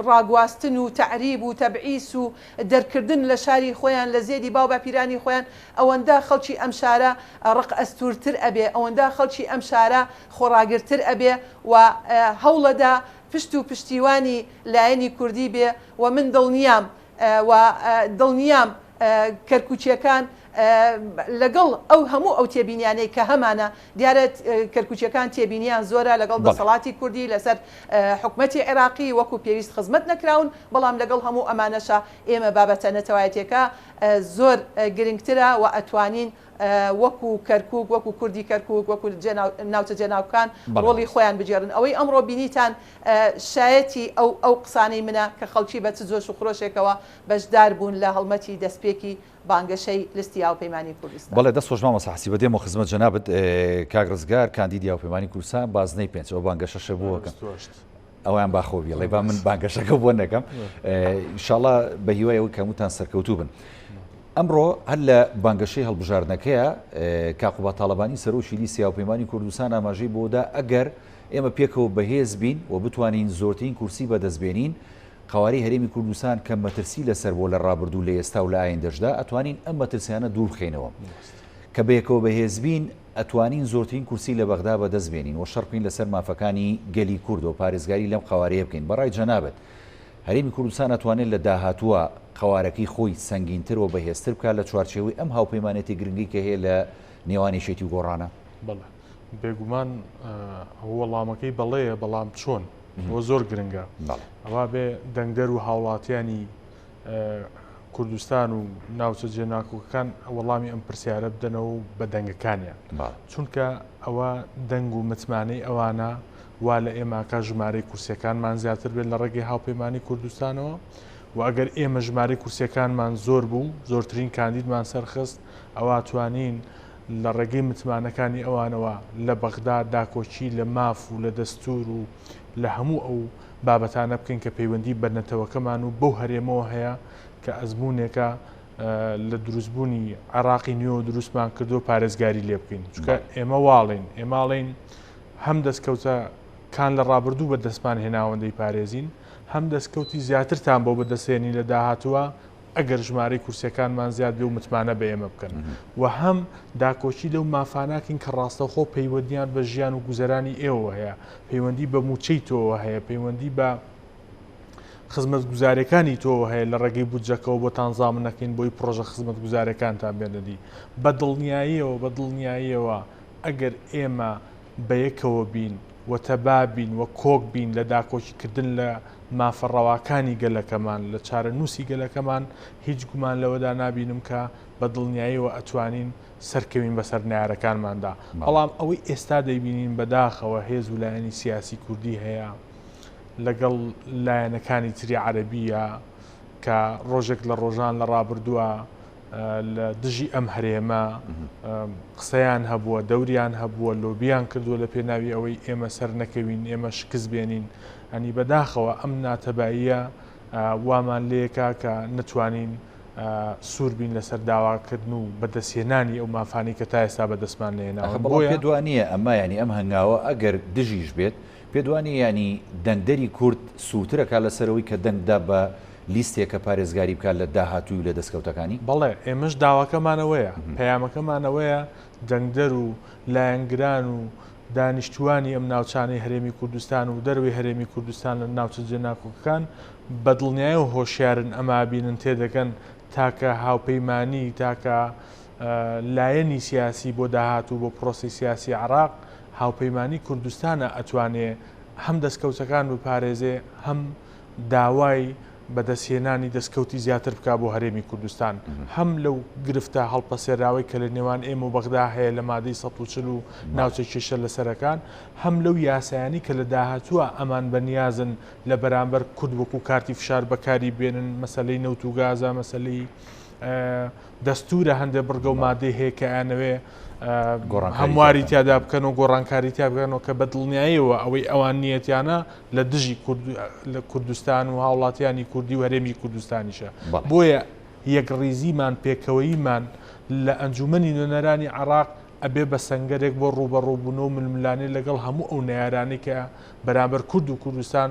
ڕاگواستن و تعریب و تەبعیس و دەرکردن لە شاری خۆیان لە زێدی باو باپیرانی خۆیان ئەوەندە خەڵکی ئەم شارە ڕق ئەستورتر ئەبێ ئەوەندە خەڵکی ئەم شارە خۆڕاگرتر ئەبێ و هەوڵەدا پشت و پشتیوانی لایەنی کوردی بێ و من دڵنیام کەرکوچیەکان لەگەڵ ئەو هەموو ئەو تێبینیانەی کە هەمانە دیارە کەرکوچیەکان تێبینیان زۆرە لەگەڵ دەسەڵاتی کوردی لەسەر حکومەتی عێراقی وەکو پێویست خزمەت نەکراون بەڵام لەگەڵ هەموو ئەمانەشە ئێمە بابەتە نەتەوایەتێکە زۆر گرنگترە و ئەتوانین وەکو کەرکووک وەکو کوردی کەرکووک وەکو ناوچە جێناوکان ڕۆڵی خۆیان بجێڕن ئەوەی ئەمڕۆ بینیتان شایەتی ئەو قسانەی منە کە خەڵکی بە چ جۆش و خرۆشێکەوە بەشدار بوون لە هەڵمەتی دەستپێکی بانگەشەی لیستی هاوپەیمانی کوردستان بەڵێ دەست خۆش مامۆستا حەسیبە دێمە خزمەت جەنابەت کاک ڕزگار کاندیدی هاوپەیمانی کوردستان بازنەی پێنجەوە بانگەشەشە بووەکەم ئەویان باخۆ بێڵێ با من بانگەشەکە بۆ نەکەم ئینشاڵڵا بە هیوای ئەوەی کەموتان سەرکەوتوو بن ئەمڕۆ هەر لە بانگەشەی هەڵبژاردنەکەیە کاقوبا تاڵەبانی سەرۆکی لیستی هاوپەیمانی کوردستان ئاماژەی بۆدا ئەگەر ئێمە پێکەوە بەهێز بین و بتوانین زۆرترین کورسی بەدەستبێنین قواری هەرێمی کوردستان کە مەترسی لەسەر بۆ لە ڕابردوو لە ئێستا و لە ئایندەشدا ئەتوانین ئەم مەترسیانە دوور بخێنەوە کە بەیەکەوە بەهێز بین ئەتوانین زۆرترین کورسی لە بەغدا بەدەستبێنین و شەڕبین لەسەر مافەکانی گەلی کورد و پارێزگاری لەم قوارەیە بکەین بەڕای جەنابەت هەرێمی کوردستان ئەتوانێت لە داهاتووە قوارەکەی خۆی سەنگینتر و بەهێزتر بکات لە چوارچێوەی ئەم هاوپەیمانێتی گرنگی کە هەیە لە نێوانی شێتی و گۆڕانە بەڵێ بێگومان وەڵامەکەی بەڵەیە بەڵام چۆن بۆ زۆر گرنگە ئەوا بێ دەنگدەر و هاوڵاتیانی کوردستان و ناوچە جێناکۆکەکان وەڵامی ئەم پرسیارە بدەنەوە و بە دەنگەکانیان چونکە ئەوە دەنگ و متمانەی ئەوانە وا لە ئێماکە ژمارەی کورسەکانمان زیاتر بێت لە ڕێگەی هاوپەیمانی کوردستانەوە و ئەگەر ئێمە ژمارەی کورسیەکانمان زۆر بوو زۆرترین کاندیدمان سەرخست ئەوە توانین لە ڕێگەی متمانەکانی ئەوانەوە لە بەغدا داکۆچی لە ماف و لە دەستور و لە هەموو ئەو بابەتانە بکەین کە پەیوەندی بە نەتەوەکەمان و بەو هەرێمەوە هەیە کە ئەزمونێکە لە دروستبوونی عراقی نوێ دروستمان کردو پارێزگاری لێ بکەین چونکە ئێمە واڵین ئێماڵین هەم دەستکەوتەکان لە ڕابردوو بە دەستمان هێناوەندەی پارێزین هەم دەستکەوتی زیاترتان بۆ بەدەستێنی لە داهاتووە ئەگەر ژمارەی کورسەکانمان زیاد بێ و متمانە بە ئێمە بکەن و هەم داکۆچی لەو مافاناکین کە ڕاستەوخۆ پەیوەندیان بە ژیان و گوزەرانی ئێوە هەیە پەیوەندی بە موچەی تۆوە هەیە پەیوەندی بە خزمەت گوزارەکانی تۆ هەیە لە ڕێگەی بودجەکەەوە بۆ تانزامن نەکەین بۆی پرۆژە خزمەت گوزارەکانتان بێنەدی بە دڵنیاییەوە ئەگەر ئێمە بەیەکەوە بین و تەبابین و کۆک بین لە داکۆچیکردن لە مافەڕەواکانی گەلەکەمان لە چارە نووسی گەلەکەمان هیچ گومان لەوەدا نابینم کە بە دڵنیاییەوە ئەتوانین سەرکەوین بەسەر نارەکانماندا بەڵام ئەوەی ئێستا دەیبینین بەداخەوە هێز و لایەنی سیاسی کوردی هەیە لەگەڵ لایەنەکانی تری عەرەبیە کە ڕۆژێک لە ڕۆژان لە ڕابردووە لە دژی ئەم هەرێمە قسەیان هەبووە دەوریان هەبووە لۆبیان کردووە لە پێناوی ئەوەی ئێمە سەر نەکەوین ئێمە شکست بێنین ئەنی بەداخەوە ئەم ناتەباییە وامان لێکا کە نتوانین سوور بین لەسەر داواکردن و بەدەستهێنانی ئەو مافانی کە تا ئێستا بەدەستمان لێناوە بۆیە پێدوانیە ئەمە ینی ئەم هەنگاوە ئەگەر دژیش بێت پێدوانی ینی دەنگدەری کورد سووترەکە لەسەرەوەی کە دەنگدا بە لیستێکە پارێزگاری بکات لە داهاتووی و لە دەستکەوتەکانی بەڵێ ئێمەش داواکەمانەوەیە پەیامەکەمانەوەیە دەنگدەر و لایەنگران و دانیشتوانی ئەم ناوچانەی هەرێمی کوردستان و دەروی هەرێمی کوردستان لە ناوچە جێناکۆکەکان بەدڵنیایە و هۆشیارن ئەما بینن تێدەکەن تاکە هاوپەیمانی تاکە لایەنی سیاسی بۆ داهاتوو بۆ پرۆسی سیاسی عراق هاوپەیمانی کوردستانە ئەتوانێ هەم دەستکەوتەکان بپارێزێ هەم داوای بەدەستهێنانی دەستکەوتی زیاتر بک بۆ هەرێمی کوردستان هەم لەو گرفتە هەڵپەسێراوی کە لە نێوان ئێمە و بەغدا هەیە لە مادەی 140 و ناوچە کێشە لەسەرەکان هەم لەو یاسایانی کە لە داهاتووە ئەمان بەنیازن لە بەرامبەر کورد وەکو کارتی فشار بەکاری بێنن مەسەلەی نەوت و گازە مەسەلەی دەستورە هەندێک بڕگە و مادەی هەیە کە ئەیانەوێ هەمواری تیادا بکەن و گۆڕانکاری تیا بکەنەوە کە بە دڵنیاییەوە ئەوەی ئەوان نیەتیانە لە دژی لە کوردستان و هاوڵاتیانی کوردی و هەرێمی کوردستانیشە بۆیە یەکڕیزیمان پێکەوەییمان لە ئەنجومەنی نوێنەرانی عراق ئەبێ بە سەنگەرێک بۆ ڕوبەڕووبوونەوە و ململانێ لەگەڵ هەموو ئەو نەیارانی کە بەرامبەر کورد و کوردستان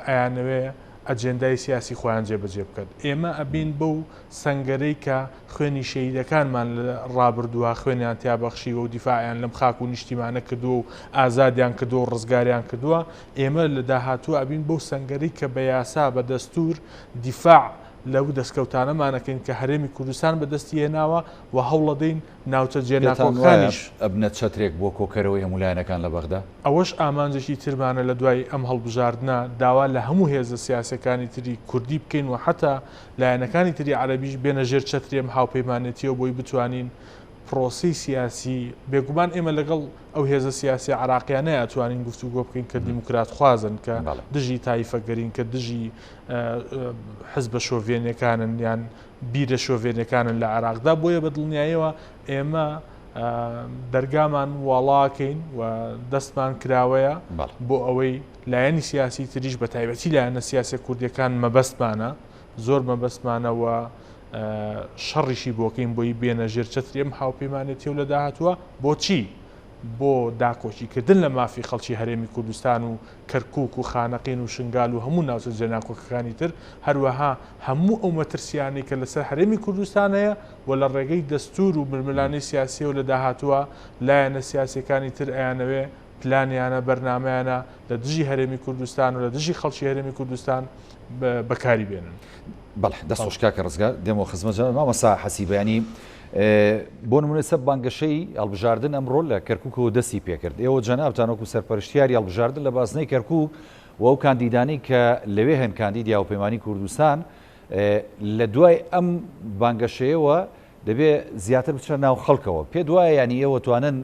ئەیانەوێ ئەجێندای سیاسی خۆیان جێبەجێ بکەن ئێمە ئەبین بەو سەنگەرەی کە خوێنی شەهیدەکانمان لە ڕابردووە خوێنیان تیابەخشیوە و دیفاعیان لەم خاک و نیشتیمانە کردووە و ئازادیان کردووە و ڕزگاریان کردووە ئێمە لە داهاتووە ئەبین بەو سەنگەرەی کە بە یاسا بە دەستور دیفاع لەو دەستکەوتانەمانەکەین کە هەرێمی کوردستان بەدەستی هێناوە و هەوڵەدەین ناوچە جێناکۆکانیش ئەبنەت چەترێک بۆ کۆکەرەوەی هەمولایەنەکان لە بەغدا ئەوەش ئامانجێکی ترمانە لە دوای ئەم هەڵبژاردنە داوا لە هەموو هێزە سیاسەکانی تری کوردی بکەین و حتا لایەنەکانی تری عەرەبیش بێنە ژێر چەترێم هاوپەیمانێتیەوە بۆی بتوانین پرۆسی سیاسی بێگومان ئێمە لەگەڵ ئەو هێزە سیاسی عراقیانەیە ئەتوانین گفتوگۆ بکەین کە دیموکرات خوازن کە دژی تایفەگەرین کە دژی حزبە شۆڤێنەکانن یان بیرە شۆڤێنەکانن لە عراقدا بۆیە بە دڵنیاییەوە ئێمە دەرگامان واڵاکەین و دەستمان کراوەیە بۆ ئەوەی لایەنی سیاسی تریش بە تایبەتی لایەنە سیاسی کوردیەکان مەبەستمانە زۆر مەبەستمانەوە شەڕیشی بۆکەین بۆی بێنە ژێر چەتری ئەم هاوپەیمانێتی و لە داهاتووە بۆچی بۆ داکۆچیکردن لە مافی خەڵکی هەرێمی کوردستان و کەرکووک و خانەقین و شنگال و هەموو ناوچە جێناکۆکەکانی تر هەروەها هەموو ئەو مەترسیانی کە لەسەر هەرێمی کوردستان هەیە و لە ڕێگەی دەستور و ململانی سیاسی و لە داهاتووە لایەنە سیاسەکانی تر ئەیانەوێ پلانیانە بەرنامەیانە لە دژی هەرێمی کوردستان و لە دژی خەڵکی هەرێمی کوردستان بەکاری بێنن بەڵێ دەستۆشکاکە ڕزگار دێمەوە خزمەت مامەسا حەسیبەیانی بۆ نمونە سەر بانگەشەی هەڵبژاردن ئەمڕۆ لە کەرکووکەوە دەستی پێکرد ئێوە جەنابتانۆکو سەرپەرشتیاری هەڵبژاردن لە بازنەی کەرکووک و ئەو کاندیدانی کە لەوێ هەن کاندیدی هاوپەیمانی کوردستان لە دوای ئەم بانگەشەیەوە دەبێ زیاتر بچە ناو خەڵکەوە پێ دوایە ینی ئێوە توانن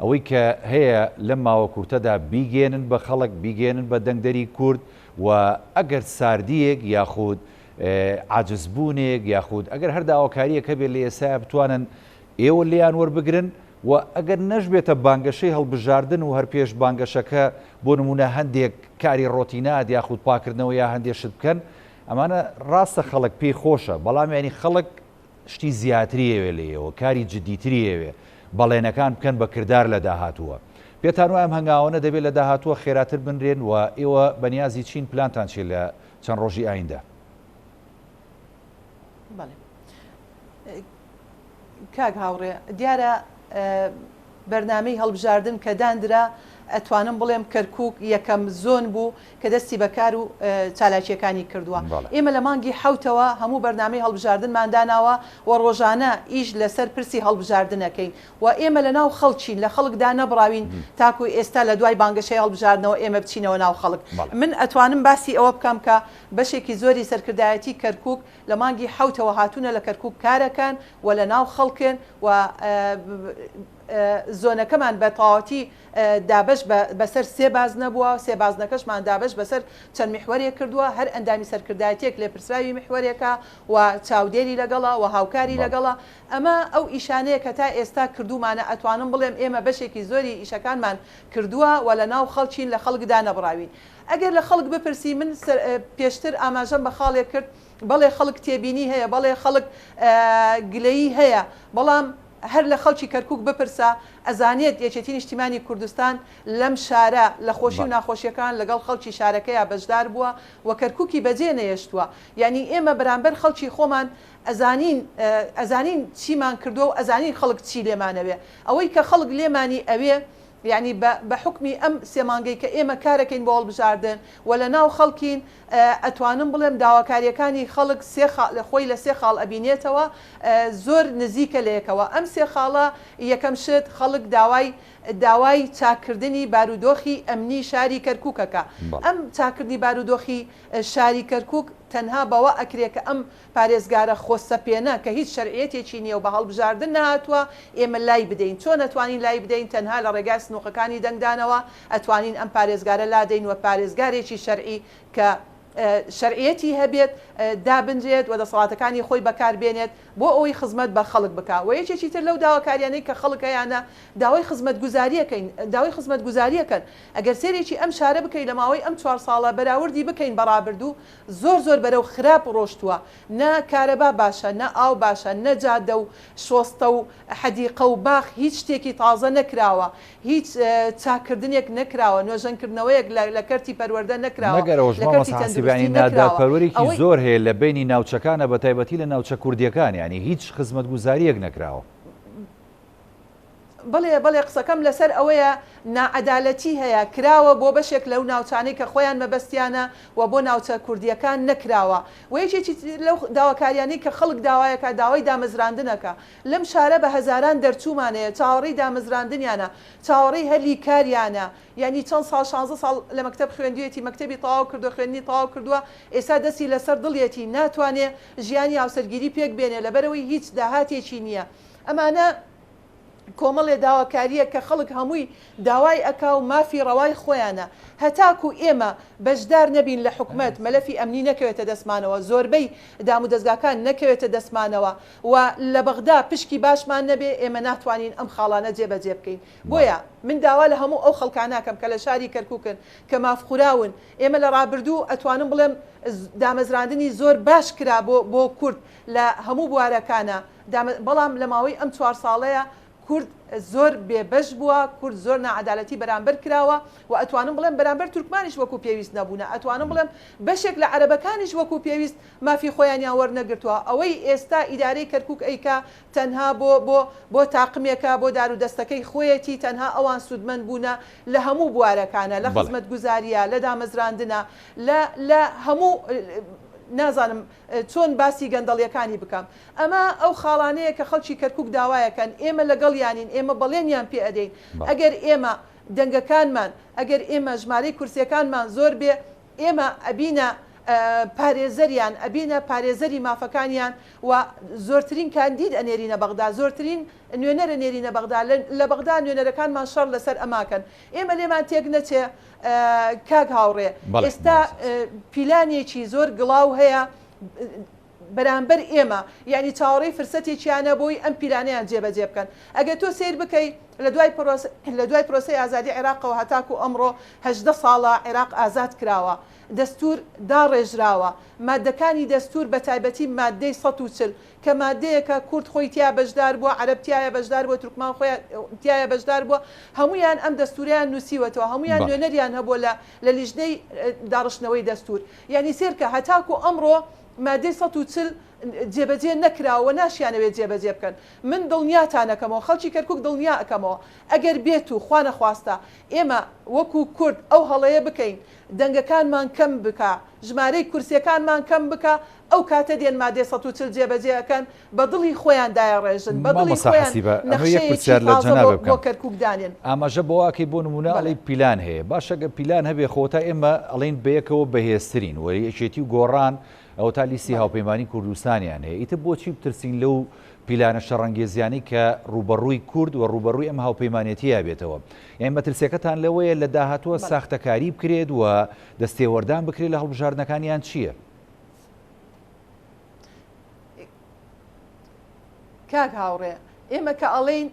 ئەوەی کە هەیە لەم ماوە کورتەدا بیگێنن بە خەڵک بیگێنن بە دەنگدەری کورد و ئەگەر ساردیەک یاخود عاجزبوونێک یاخود ئەگەر هەر داواکاریەکە بێت لە ئێستا بتوانن ئێوە لیان وەربگرن و ئەگەر نەشبێتە بانگەشەی هەڵبژاردن و هەر پێش بانگەشەکە بۆ نمونە هەندێک کاری ڕۆتینات یاخود پاکردنەوە یا هەندێک شت بکەن ئەمانە ڕاستە خەڵک پێی خۆشە بەڵام ینی خەڵک شتی زیاتریەوێ لێەوە کاری جددیتریەوێ بەڵێنەکان بکەن بە کردار لە داهاتووە پێتان وایە ئەم هەنگاوانە دەبێت لە داهاتووە خێراتر بنرێن و ئێوە بەنیازی چین پلانتان چێت لە چەند ڕۆژی ئایندا کاک هاوڕێ دیارە بەرنامەی هەڵبژاردن کە دانرا ئەتوانم بڵێم کەرکووک یەکەم زۆن بوو کە دەستی بەکار و چالاکیەکانی کردووە ئێمە لە مانگی حوتەوە هەموو بەرنامەی هەڵبژاردنمانداناوە و ڕۆژانە ئیش لەسەر پرسی هەڵبژاردنەکەی و ئێمە لە ناو خەڵچین لە خەڵکدا نەبراوین تاکو ئێستا لە دوای بانگەشەی هەڵبژاردنەوە ئێمە بچینەوە ناو خەڵک من ئەتوانم باسی ئەوە بکەم کە بەشێکی زۆری سەرکردایەتی کەرکووک لە مانگی حوتەوە هاتوونە لە کەرکووک کارەکان و لە ناو خەڵکن و زۆنەکەمان بە تەواوەتی دابش بەسەر سێ باز نەبووە سێ بازنەکەشمان دابش بەسەر چەند میحوەرێک کردووە هەر ئەندامی سەرکردایەتێک لێ پرسراوی میحوەرێکە و چاودێری لەگەڵا و هاوکاری لەگەڵا ئەمە ئەو ئیشانەیە کە تا ئێستا کردومانە ئەتوانم بڵێم ئێمە بەشێکی زۆری ئیشەکانمان کردووە و لە ناو خەڵچین لە خەڵکدا نەبراوین ئەگەر لە خەڵک بپرسی من پێشتر ئاماژەم بە خاڵێک کرد بەڵێ خەڵک تێبینی هەیە بەڵێ خەڵک گلەیی هەیە بەڵام هەر لە خەڵکی کەرکووک بپرسە ئەزانێت یەکێتی نیشتیمانی کوردستان لەم شارە لە خۆشی و ناخۆشیەکان لەگەڵ خەڵکی شارەکەیە بەشدار بووە و کەرکووکی بەجێ نەهێشتووە یعنی ئێمە بەرامبەر خەڵکی خۆمان ئەزانین چیمان کردووە و ئەزانین خەڵک چی لێمانەوێ ئەوەی کە خەڵک لێمانی ئەوێ یعنی بە حکمی ئەم سێمانگەی کە ئێمە کارەکەین بۆ هەڵبژاردن و لە ناو خەڵکین ئەتوانم بڵێم داواکاریەکانی خەڵک خۆی لە سێ خاڵ ئەبینێتەوە زۆر نزیکە لەیەکەوە ئەم سێ خاڵە یەکەم شت خەڵک داوای چاکردنی بارودۆخی ئەمنی شاری کەرکووکەکە ئەم چاکردنی بارودۆخی شاری کەرکووک تەنها بەوە ئەکرێت کە ئەم پارێزگارە خۆسەپێنە کە هیچ شەرعیەتێکی نییە و بە هەڵبژاردن نهاتووە ئێمە لای بدەین چۆن ئەتوانین لای بدەین تەنها لە ڕێگای سنووقەکانی دەنگدانەوە ئەتوانین ئەم پارێزگارە لادەین و پارێزگارێکی شەرعی کە شەرعیەتی هەبێت دابنجێت و دەسەڵاتەکانی خۆی بەکاربێنێت بۆ ئەوەی خزمەت بە خەڵک بکە و یەکێکی تر لەو داواکاریانەی کە خەڵکەیانە داوای خزمەت گوزاریەکەن ئەگەر سێرێکی ئەم شارە بکەین لە ماوەی ئەم 4 ساڵە بەراوردی بکەین بەڕابردوو زۆر بەرەو خراپ ڕۆشتووە نە کارەبا باشە نە ئاو باشە نە جادە و شۆستە و حەدیقە و باخ هیچ شتێکی تازە نەکراوە هیچ چاکردنێک نەکراوە نوێژەنکردنەوەیەک لە کەرتی پەروەردە نەکراوە ناداپەروەرێکی زۆر هەیە لە بینی ناوچەکانە بە تایبەتی لە ناوچە کوردیەکان ینی هیچ خزمەت گوزاریەک نەکراوە بڵێ قسەکەم لەسەر ئەوەیە نائەدالەتی هەیە کراوە بۆ بەشێک لەو ناوچانەی کە خۆیان مەبەستیانە و بۆ ناوچە کوردیەکان نەکراوە و یەکێکی لەو داواکاریانەی کە خەڵک داوایەکە داوای دامەزراندنەکە لەم شارە بە هەزاران دەرچوومانەیە چاوەڕێی دامەزراندنیانە چاوەڕێی هەلی کاریانە یعنی چەند ساڵ 16 ساڵ لە مەکتب خوێندوێتی مەکتەبی تەواو کردو خوێندنی تەواو کردووە ئێستا دەستی لەسەر دڵیەتی ناتوانێت ژیانی هاوسەرگیری پێک بێنێ لەبەرەوەی هیچ داهاتێکی نییە ئەمانە کۆمەڵێ داواکاریە کە خەڵک هەمووی داوای ئەکا و مافی ڕەوای خۆیانە هەتاکو ئێمە بەشدار نەبین لە حکومەت مەلەفی ئەمنی نەکەوێتە دەستمانەوە زۆربەی دام و دەستگاکان نەکەوێتە دەستمانەوە و لە بەغدا پشکی باشمان نەبێ ئێمە ناتوانین ئەم خاڵانە جێبەجێ بکەین بۆیە من داوا لە هەموو ئەو خەڵکاناکەم کە لە شاری کەرکووکن کە مافخوراون ئێمە لە ڕابردوو ئەتوانم بڵێم دامەزراندنی زۆر باش کرا بۆ کورد لە هەموو بوارەکانە بەڵام لە ماوەی ئەم 4 ساڵەیە کورد زۆر بێبەش بووە کورد زۆر نەعەدالەتی بەرامبەر کراوە و ئەتوانم بڵێم بەرامبەر تورکمانیش وەکو پێویست نەبوونە ئەتوانم بڵێم بەشێک لە عەرەبەکانیش وەکو پێویست مافی خۆیانیان وەرنەگرتووە ئەوەی ئێستا ئیدارەی کەرکووک ئەیکا تەنها بۆ تاقمێکە بۆ دار و دەستەکەی خۆیەتی تەنها ئەوان سوودمەند بوونە لە هەموو بوارەکانە لە خزمەت گوزاریە لە دامەزراندنە لە هەموو نازانم چۆن باسی گەندەڵیەکانی بکەم ئەمە ئەو خاڵانەیە کە خەڵکی کەرکووک داوایەکەن ئێمە لەگەڵ یانین ئێمە بەڵێنیان پێ ئەدەین ئەگەر ئێمە دەنگەکانمان ئەگەر ئێمە ژمارەی کورسیەکانمان زۆر بێ ئێمە ئەبینە پارێزەریان ئەبینە پارێزەری مافەکانیان و زۆرترین کاندید ئەنێرینە بەغدا زۆرترین نوێنەرە نێرینە بەغدا لە بەغدا نوێنەرەکانمان شەڕ لەسەر ئەماکەن ئێمە لێمان تێک نەچێ کاک هاوڕێ ئێستا پیلانێکی زۆر گڵاو هەیە بەرامبەر ئێمە یعنی چاوەڕێی فرسەتێکیانە بۆی ئەم پیلانەیان جێبەجێ بکەن ئەگەر تۆ سیر بکەیت لە دوای پرۆسی ئازادی عێراقەوە هەتاکو ئەمڕۆ 18 ساڵە عێراق ئازاد کراوە دەستور داڕێژراوە مادەکانی دەستور بە تایبەتی مادەی 140 کە مادەیەکە کورد خۆی تیا بەشدار بووە عەرەبتیایە بەشدار بووە تورکمان خۆیتیایە بەشدار بووە هەمویان ئەم دەستوریان نووسیوەتەوە هەمویان نوێنەریان هەبووە لە لیژنەی داڕشتنەوەی دەستور یعنی سێرکە هەتاکو ئەمڕۆ مادەی 140 جێبەجێ نەکراوە ناشیانەوێت جێبەجێ بکەن من دڵنیاتانەکەمەوە خەڵکی کەرکووک دڵنیا ئەەکەمەوە ئەگەر بێت و خوا نەخواستە ئێمە وەکو کورد ئەو هەڵەیە بکەین دەنگەکانمان کەم بکە ژمارەی کورسیەکانمان کەم بکە ئەو کاتە دێن مادەی 140 جێبەجێەکەن بە دڵی خۆیان دایڕێژن بە دڵی خۆیان بۆ کەرکووک دانێن ئاماژە بۆ واکەی بۆ نمونە ئەڵی پیلان هەیە باشەگە پیلان هەبێ خۆتا ئێمە ئەڵین بەیەکەوە بەهێزترین وەریەکێتی و گۆڕان ئەو تا لیستی هاوپەیمانی کوردستانیان هەیە ئیتر بۆچی بترسین لەو پیلانە شەڕەنگێزیانی کە ڕوبەڕووی کورد و ڕوبەڕووی ئەم هاوپەیمانێتیە بێتەوە یعنی مەترسیەکەتان لەوەیە لە داهاتووە ساختەکاری بکرێت و دەستێوەردان بکرێت لە هەڵبژاردنەکانیان چییە؟ کاک هاوڕێ ئێمە کە ئەڵێن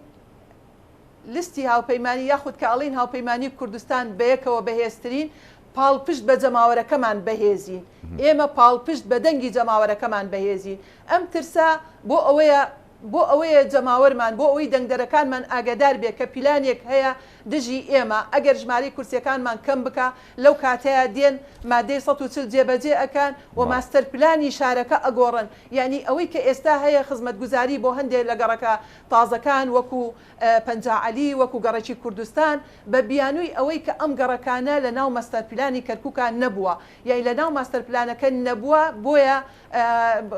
لیستی هاوپەیمانی یاخود کە ئەڵێن هاوپەیمانی کوردستان بەیەکەوە بەهێزترین پاڵپشت بە جەماوەرەکەمان بەهێزین ئێمە پاڵپشت بە دەنگی جەماوەرەکەمان بەهێزین ئەم ترسا بۆ ئەوەیە جەماوەرمان بۆ ئەوەی دەنگدەرەکانمان ئاگادار بێت کە پیلانێک هەیە دژی ئێمە ئەگەر ژمارەی کورسیەکانمان کەم بکە لەو کاتەیە دێن مادەی 140 جێبەجێ ئەکەن و ماستەر پلانی شارەکە ئەگۆڕن یعنی ئەوەی کە ئێستا هەیە خزمەتگوزاری بۆ هەندێک لە گەڕەکە تازەکان وەکو پەنجعەلی وەکو گەڕێکی کوردستان بە بیانووی ئەوەی کە ئەم گەڕەکانە لە ناو ماستەر پلانی کەرکووکان نەبووە یعنی لە ناو ماستەر پلانەکە نەبووە بۆیە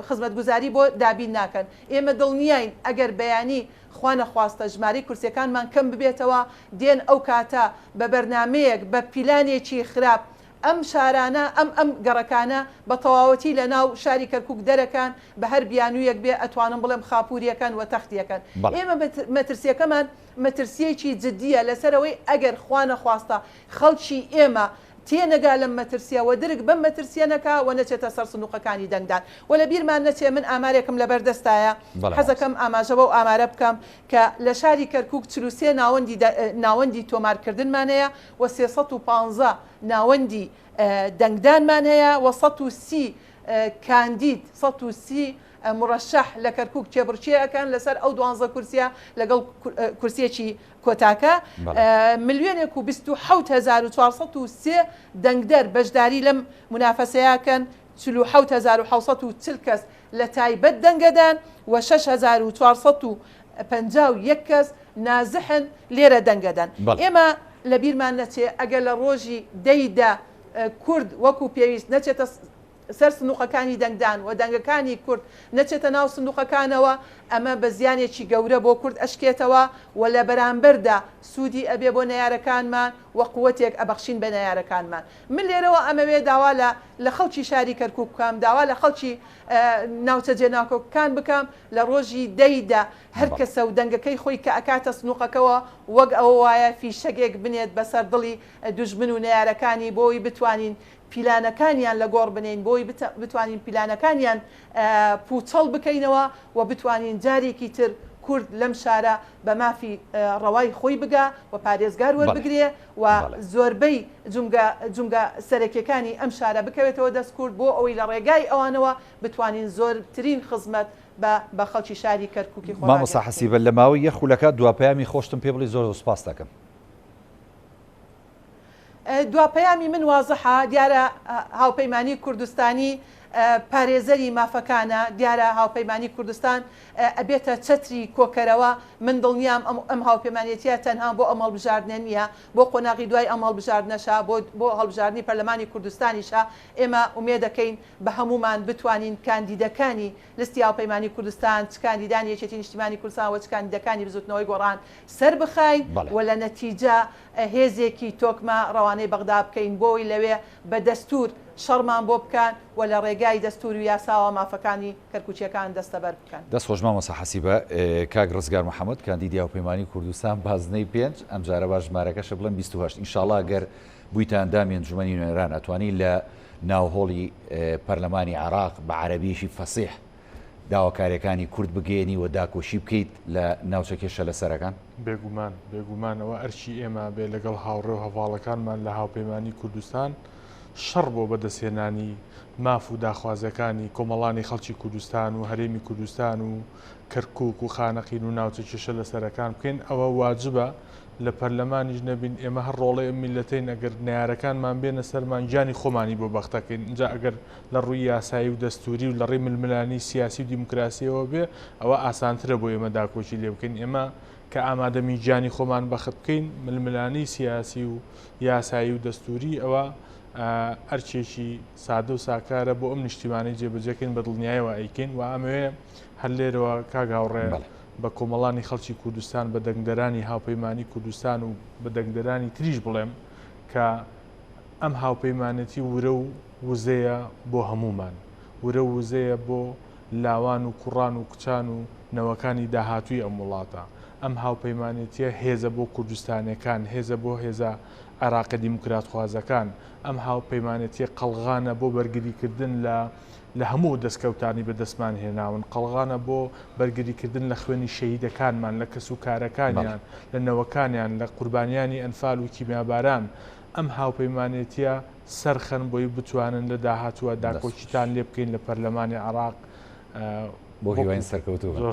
خزمەتگوزاری بۆ دابین ناکەن ئێمە دڵنیاین ئەگەر بەیانی خوا نەخواستە ژمارەی کورسیەکانمان کەم ببێتەوە دێن ئەو کاتە بە بەرنمەیەک بە پیلانێکی خراپ ئەم شارانە ئەم گەڕەکانە بە تەواوەتی لە ناو شاری کەرکووک دەرەکان بە هەر بیانوویەک بێ ئەتوانم بڵێم خاپوریەکان و تەختیەکەن ئێمە مەترسیەکەمان مەترسیەکی جددیە لەسەرەوەی ئەگەر خوا نەخواستە خەڵکی ئێمە تێنەگا لەم مەترسیەوە درک بەم مەترسیەنەکە و نەچێتە سەر سندوقەکانی دەنگدان و لە بیرمان نەچێ من ئامارێکم لەبەردەستایە حەزەکەم ئاماژەوە و ئامارە بکەم کە لە شاری کەرکووک 43 ناوەندی تۆمارکردنمان هەیە و 315 ناوەندی دەنگدانمان هەیە و 130 کاندید 130 مرشح لە کەرکووک چێبڕچێەکان لەسەر ئەو 12 کورسیە لەگەڵ کورسێکی کۆتاکە 1,027,403 دەنگدەر بەشداری لەم منافەسەیەکەن 4,740 کەس لە تایبەت دەنگەدان و 6,451 کەس نازحن لێرە دەنگەدان ئێمە لە بیرمان نەچێ ئەگەر لە ڕۆژی دەیدا کورد وەکو پێویست نەچێتە سەر سندوقەکانی دەنگدان و دەنگەکانی کورد نەچێتە ناو سندوقەکانەوە ئەمە بە زیانێکی گەورە بۆ کورد ئەشکێتەوە و لە بەرامبەردا سوودی ئەبێ بۆ نەیارەکانمان و قووەتێک ئەبەخشین بە نەیارەکانمان من لێرەوە ئەمەوێ داوا لە خەڵکی شاری کەرکووک بکەم داوا لە خەڵکی ناوچە جێناکۆکان بکەم لە ڕۆژی دەیدا هەر کەسە و دەنگەکەی خۆی کە ئەکاتە سنووقەکەەوە وەک ئەوە وایە فیشەگێک بنێت بەسەر دڵی دوژمن و نەیارەکانی بۆی بتوانین پیلانەکانیان لە گۆڕ بنین بۆی بتوانین پیلانەکانیان پوچەڵ بکەینەوە و بتوانین جارێکی تر کورد لەم شارە بە مافی ڕەوای خۆی بگا و پارێزگار وەربگرێ و زۆربەی جونگە سەرەکیەکانی ئەم شارە بکەوێتەوە دەست کورد بۆ ئەوەی لە ڕێگای ئەوانەوە بتوانین زۆرترین خزمەت بە خەڵکی شاری کەرکووکی خۆ مامۆستا حەسیبە لە ماوەی یە خولەکە دواپەیامی خۆشتم پێ بڵی زۆر سوپاس دەکەم دواپەیامی من وازەحە دیارە هاوپەیمانی کوردستانی پارێزەری مافەکانە دیارە هاوپەیمانی کوردستان ئەبێتە چەتری کۆکەرەوە من دڵنیام ئەم هاوپەیمانێتیە تەنها بۆ ئەم هەڵبژاردنە نییە بۆ قۆناغی دوای ئەم هەڵبژاردنەشە بۆ هەڵبژاردننی پەرلەمانی کوردستانیشە ئێمە ئومێ دەکەین بە هەمومان بتوانین کاندیدەکانی لستی هاوپەیمانی کوردستان چ کاندیدانی یەکێتی نیشتیمانی کوردستان و چ کاندیدەکانی بزوتنەوەی گۆڕان سەر بخاین و لە نەتیجە هێزێکی تۆکمە ڕەوانەی بەغدا بکەین بۆی لەوێ بە دەستور شەڕمان بۆ بکەن و لە ڕێگای دەستور و یاساوە مافەکانی کەرکووچیەکان دەستەبەر بکەن. دەست خۆش مامۆستا حەسیبە کاک ڕزگار محەممەد کاندیدی هاوپەیمانی کوردستان بازنەی 5 ئەم جارە باش ژمارەکەشە بڵێن 28 ئینشاڵڵا گەر بوویتان دامێن جومەنی نوێنەران ئەتوانی لە ناوهۆڵی پەرلەمانی عێراق بە عەرەبییەکی فەسیح داواکاریەکانی کورد بگەێنی و داکۆشی بکەیت لە ناوچە کێشە لەسەرەکان؟ بێگومانەوە ئەرچی ئێمە بێ لەگەڵ هاوڕێ و هەواڵەکانمان لە هاوپەیمانی کوردستان شەڕ بۆ بەدەستهێنانی ماف و داخوازەکانی کۆمەڵانی خەڵکی کوردستان و هەرێمی کوردستان و کەرکووک و خانەقین و ناوچە کێشە لەسەرەکان بکەین. ئەوە واجبە لە پەرلەمانیش نەبین ئێمە هەر ڕۆڵی میلەتین ئەگەر نارەکانمان بێنە سەرمان گیانی خۆمانی بۆ بەختەکەین. اینجا ئەگەر لە ڕووی یاسایی و دەستوری و لە ڕێی ململانی سیاسی و دیموکراسیەوە بێ ئەوە ئاسانترە بۆ ئێمە داکۆچی لێ بکەین. ئێمە کە ئامادەمی گیانی خۆمان بەخت بکەین ململانی سیاسی و یاسایی و دەستوری ئەوە ئەرچێکی سادە و ساکارە بۆ ئەم نیشتیمانەی جێبەجێکەین بە دڵنیایەوە ئەیکەین و ئەمەوێ هەر لێرەوە کاگاوڕێ بە کۆمەڵانی خەڵکی کوردستان بە دەنگدەرانی هاوپەیمانی کوردستان و بە دەنگدەرانی تریش بڵێم کە ئەم هاوپەیمانەتی ورە و وزەیە بۆ هەمومان، ورە و وزەیە بۆ لاوان و کوڕان و کچان و نەوەکانی داهاتووی ئەم وڵاتە. ئەم هاوپەیمانێتیە هێزە بۆ کوردستانەکان، هێزە بۆ هێزە عێراقی دیموکرات خوازەکان. ئەم هاوپەیمانێتیە قەڵغانە بۆ بەرگریکردن لە هەموو دەستکەوتانی بەدەستمان هێناون، قەڵغانە بۆ بەرگریکردن لە خوێنی شەهیدەکانمان، لە کەس و کارەکانیان، لە نەوەکانیان، لە قوربانیانی ئەنفال و کیمیاباران. ئەم هاوپەیمانێتیە سەرخەن بۆی بتوانن لە داهاتووە داکۆچیتان لێ بکەین لە پەرلەمانی عێراق بۆ هیواین سەرکەوتوو.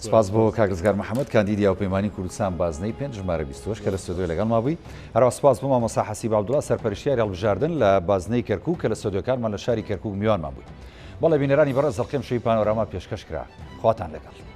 سپاس بۆ کاکزگار محەممەد کاندیدی هاوپەیمانی کوردستان بازنەی 5 ژمارە 22 کە لە ستۆدیۆ لەگەڵ مابووی. هەروە سپاس بۆ مامۆستا حەسیب عەبدوڵڵا سەرپەرشتیاری هەڵبژاردن لە بازنەی کەرکووک کە لە ستۆدیۆکانمان لە شاری کەرکووک میوانمان بووی. بەڵێ بینەرانی بەڕێز دەڵقێم شەوی پانۆراما پێشکەش کرا. خواتان لەگەڵ.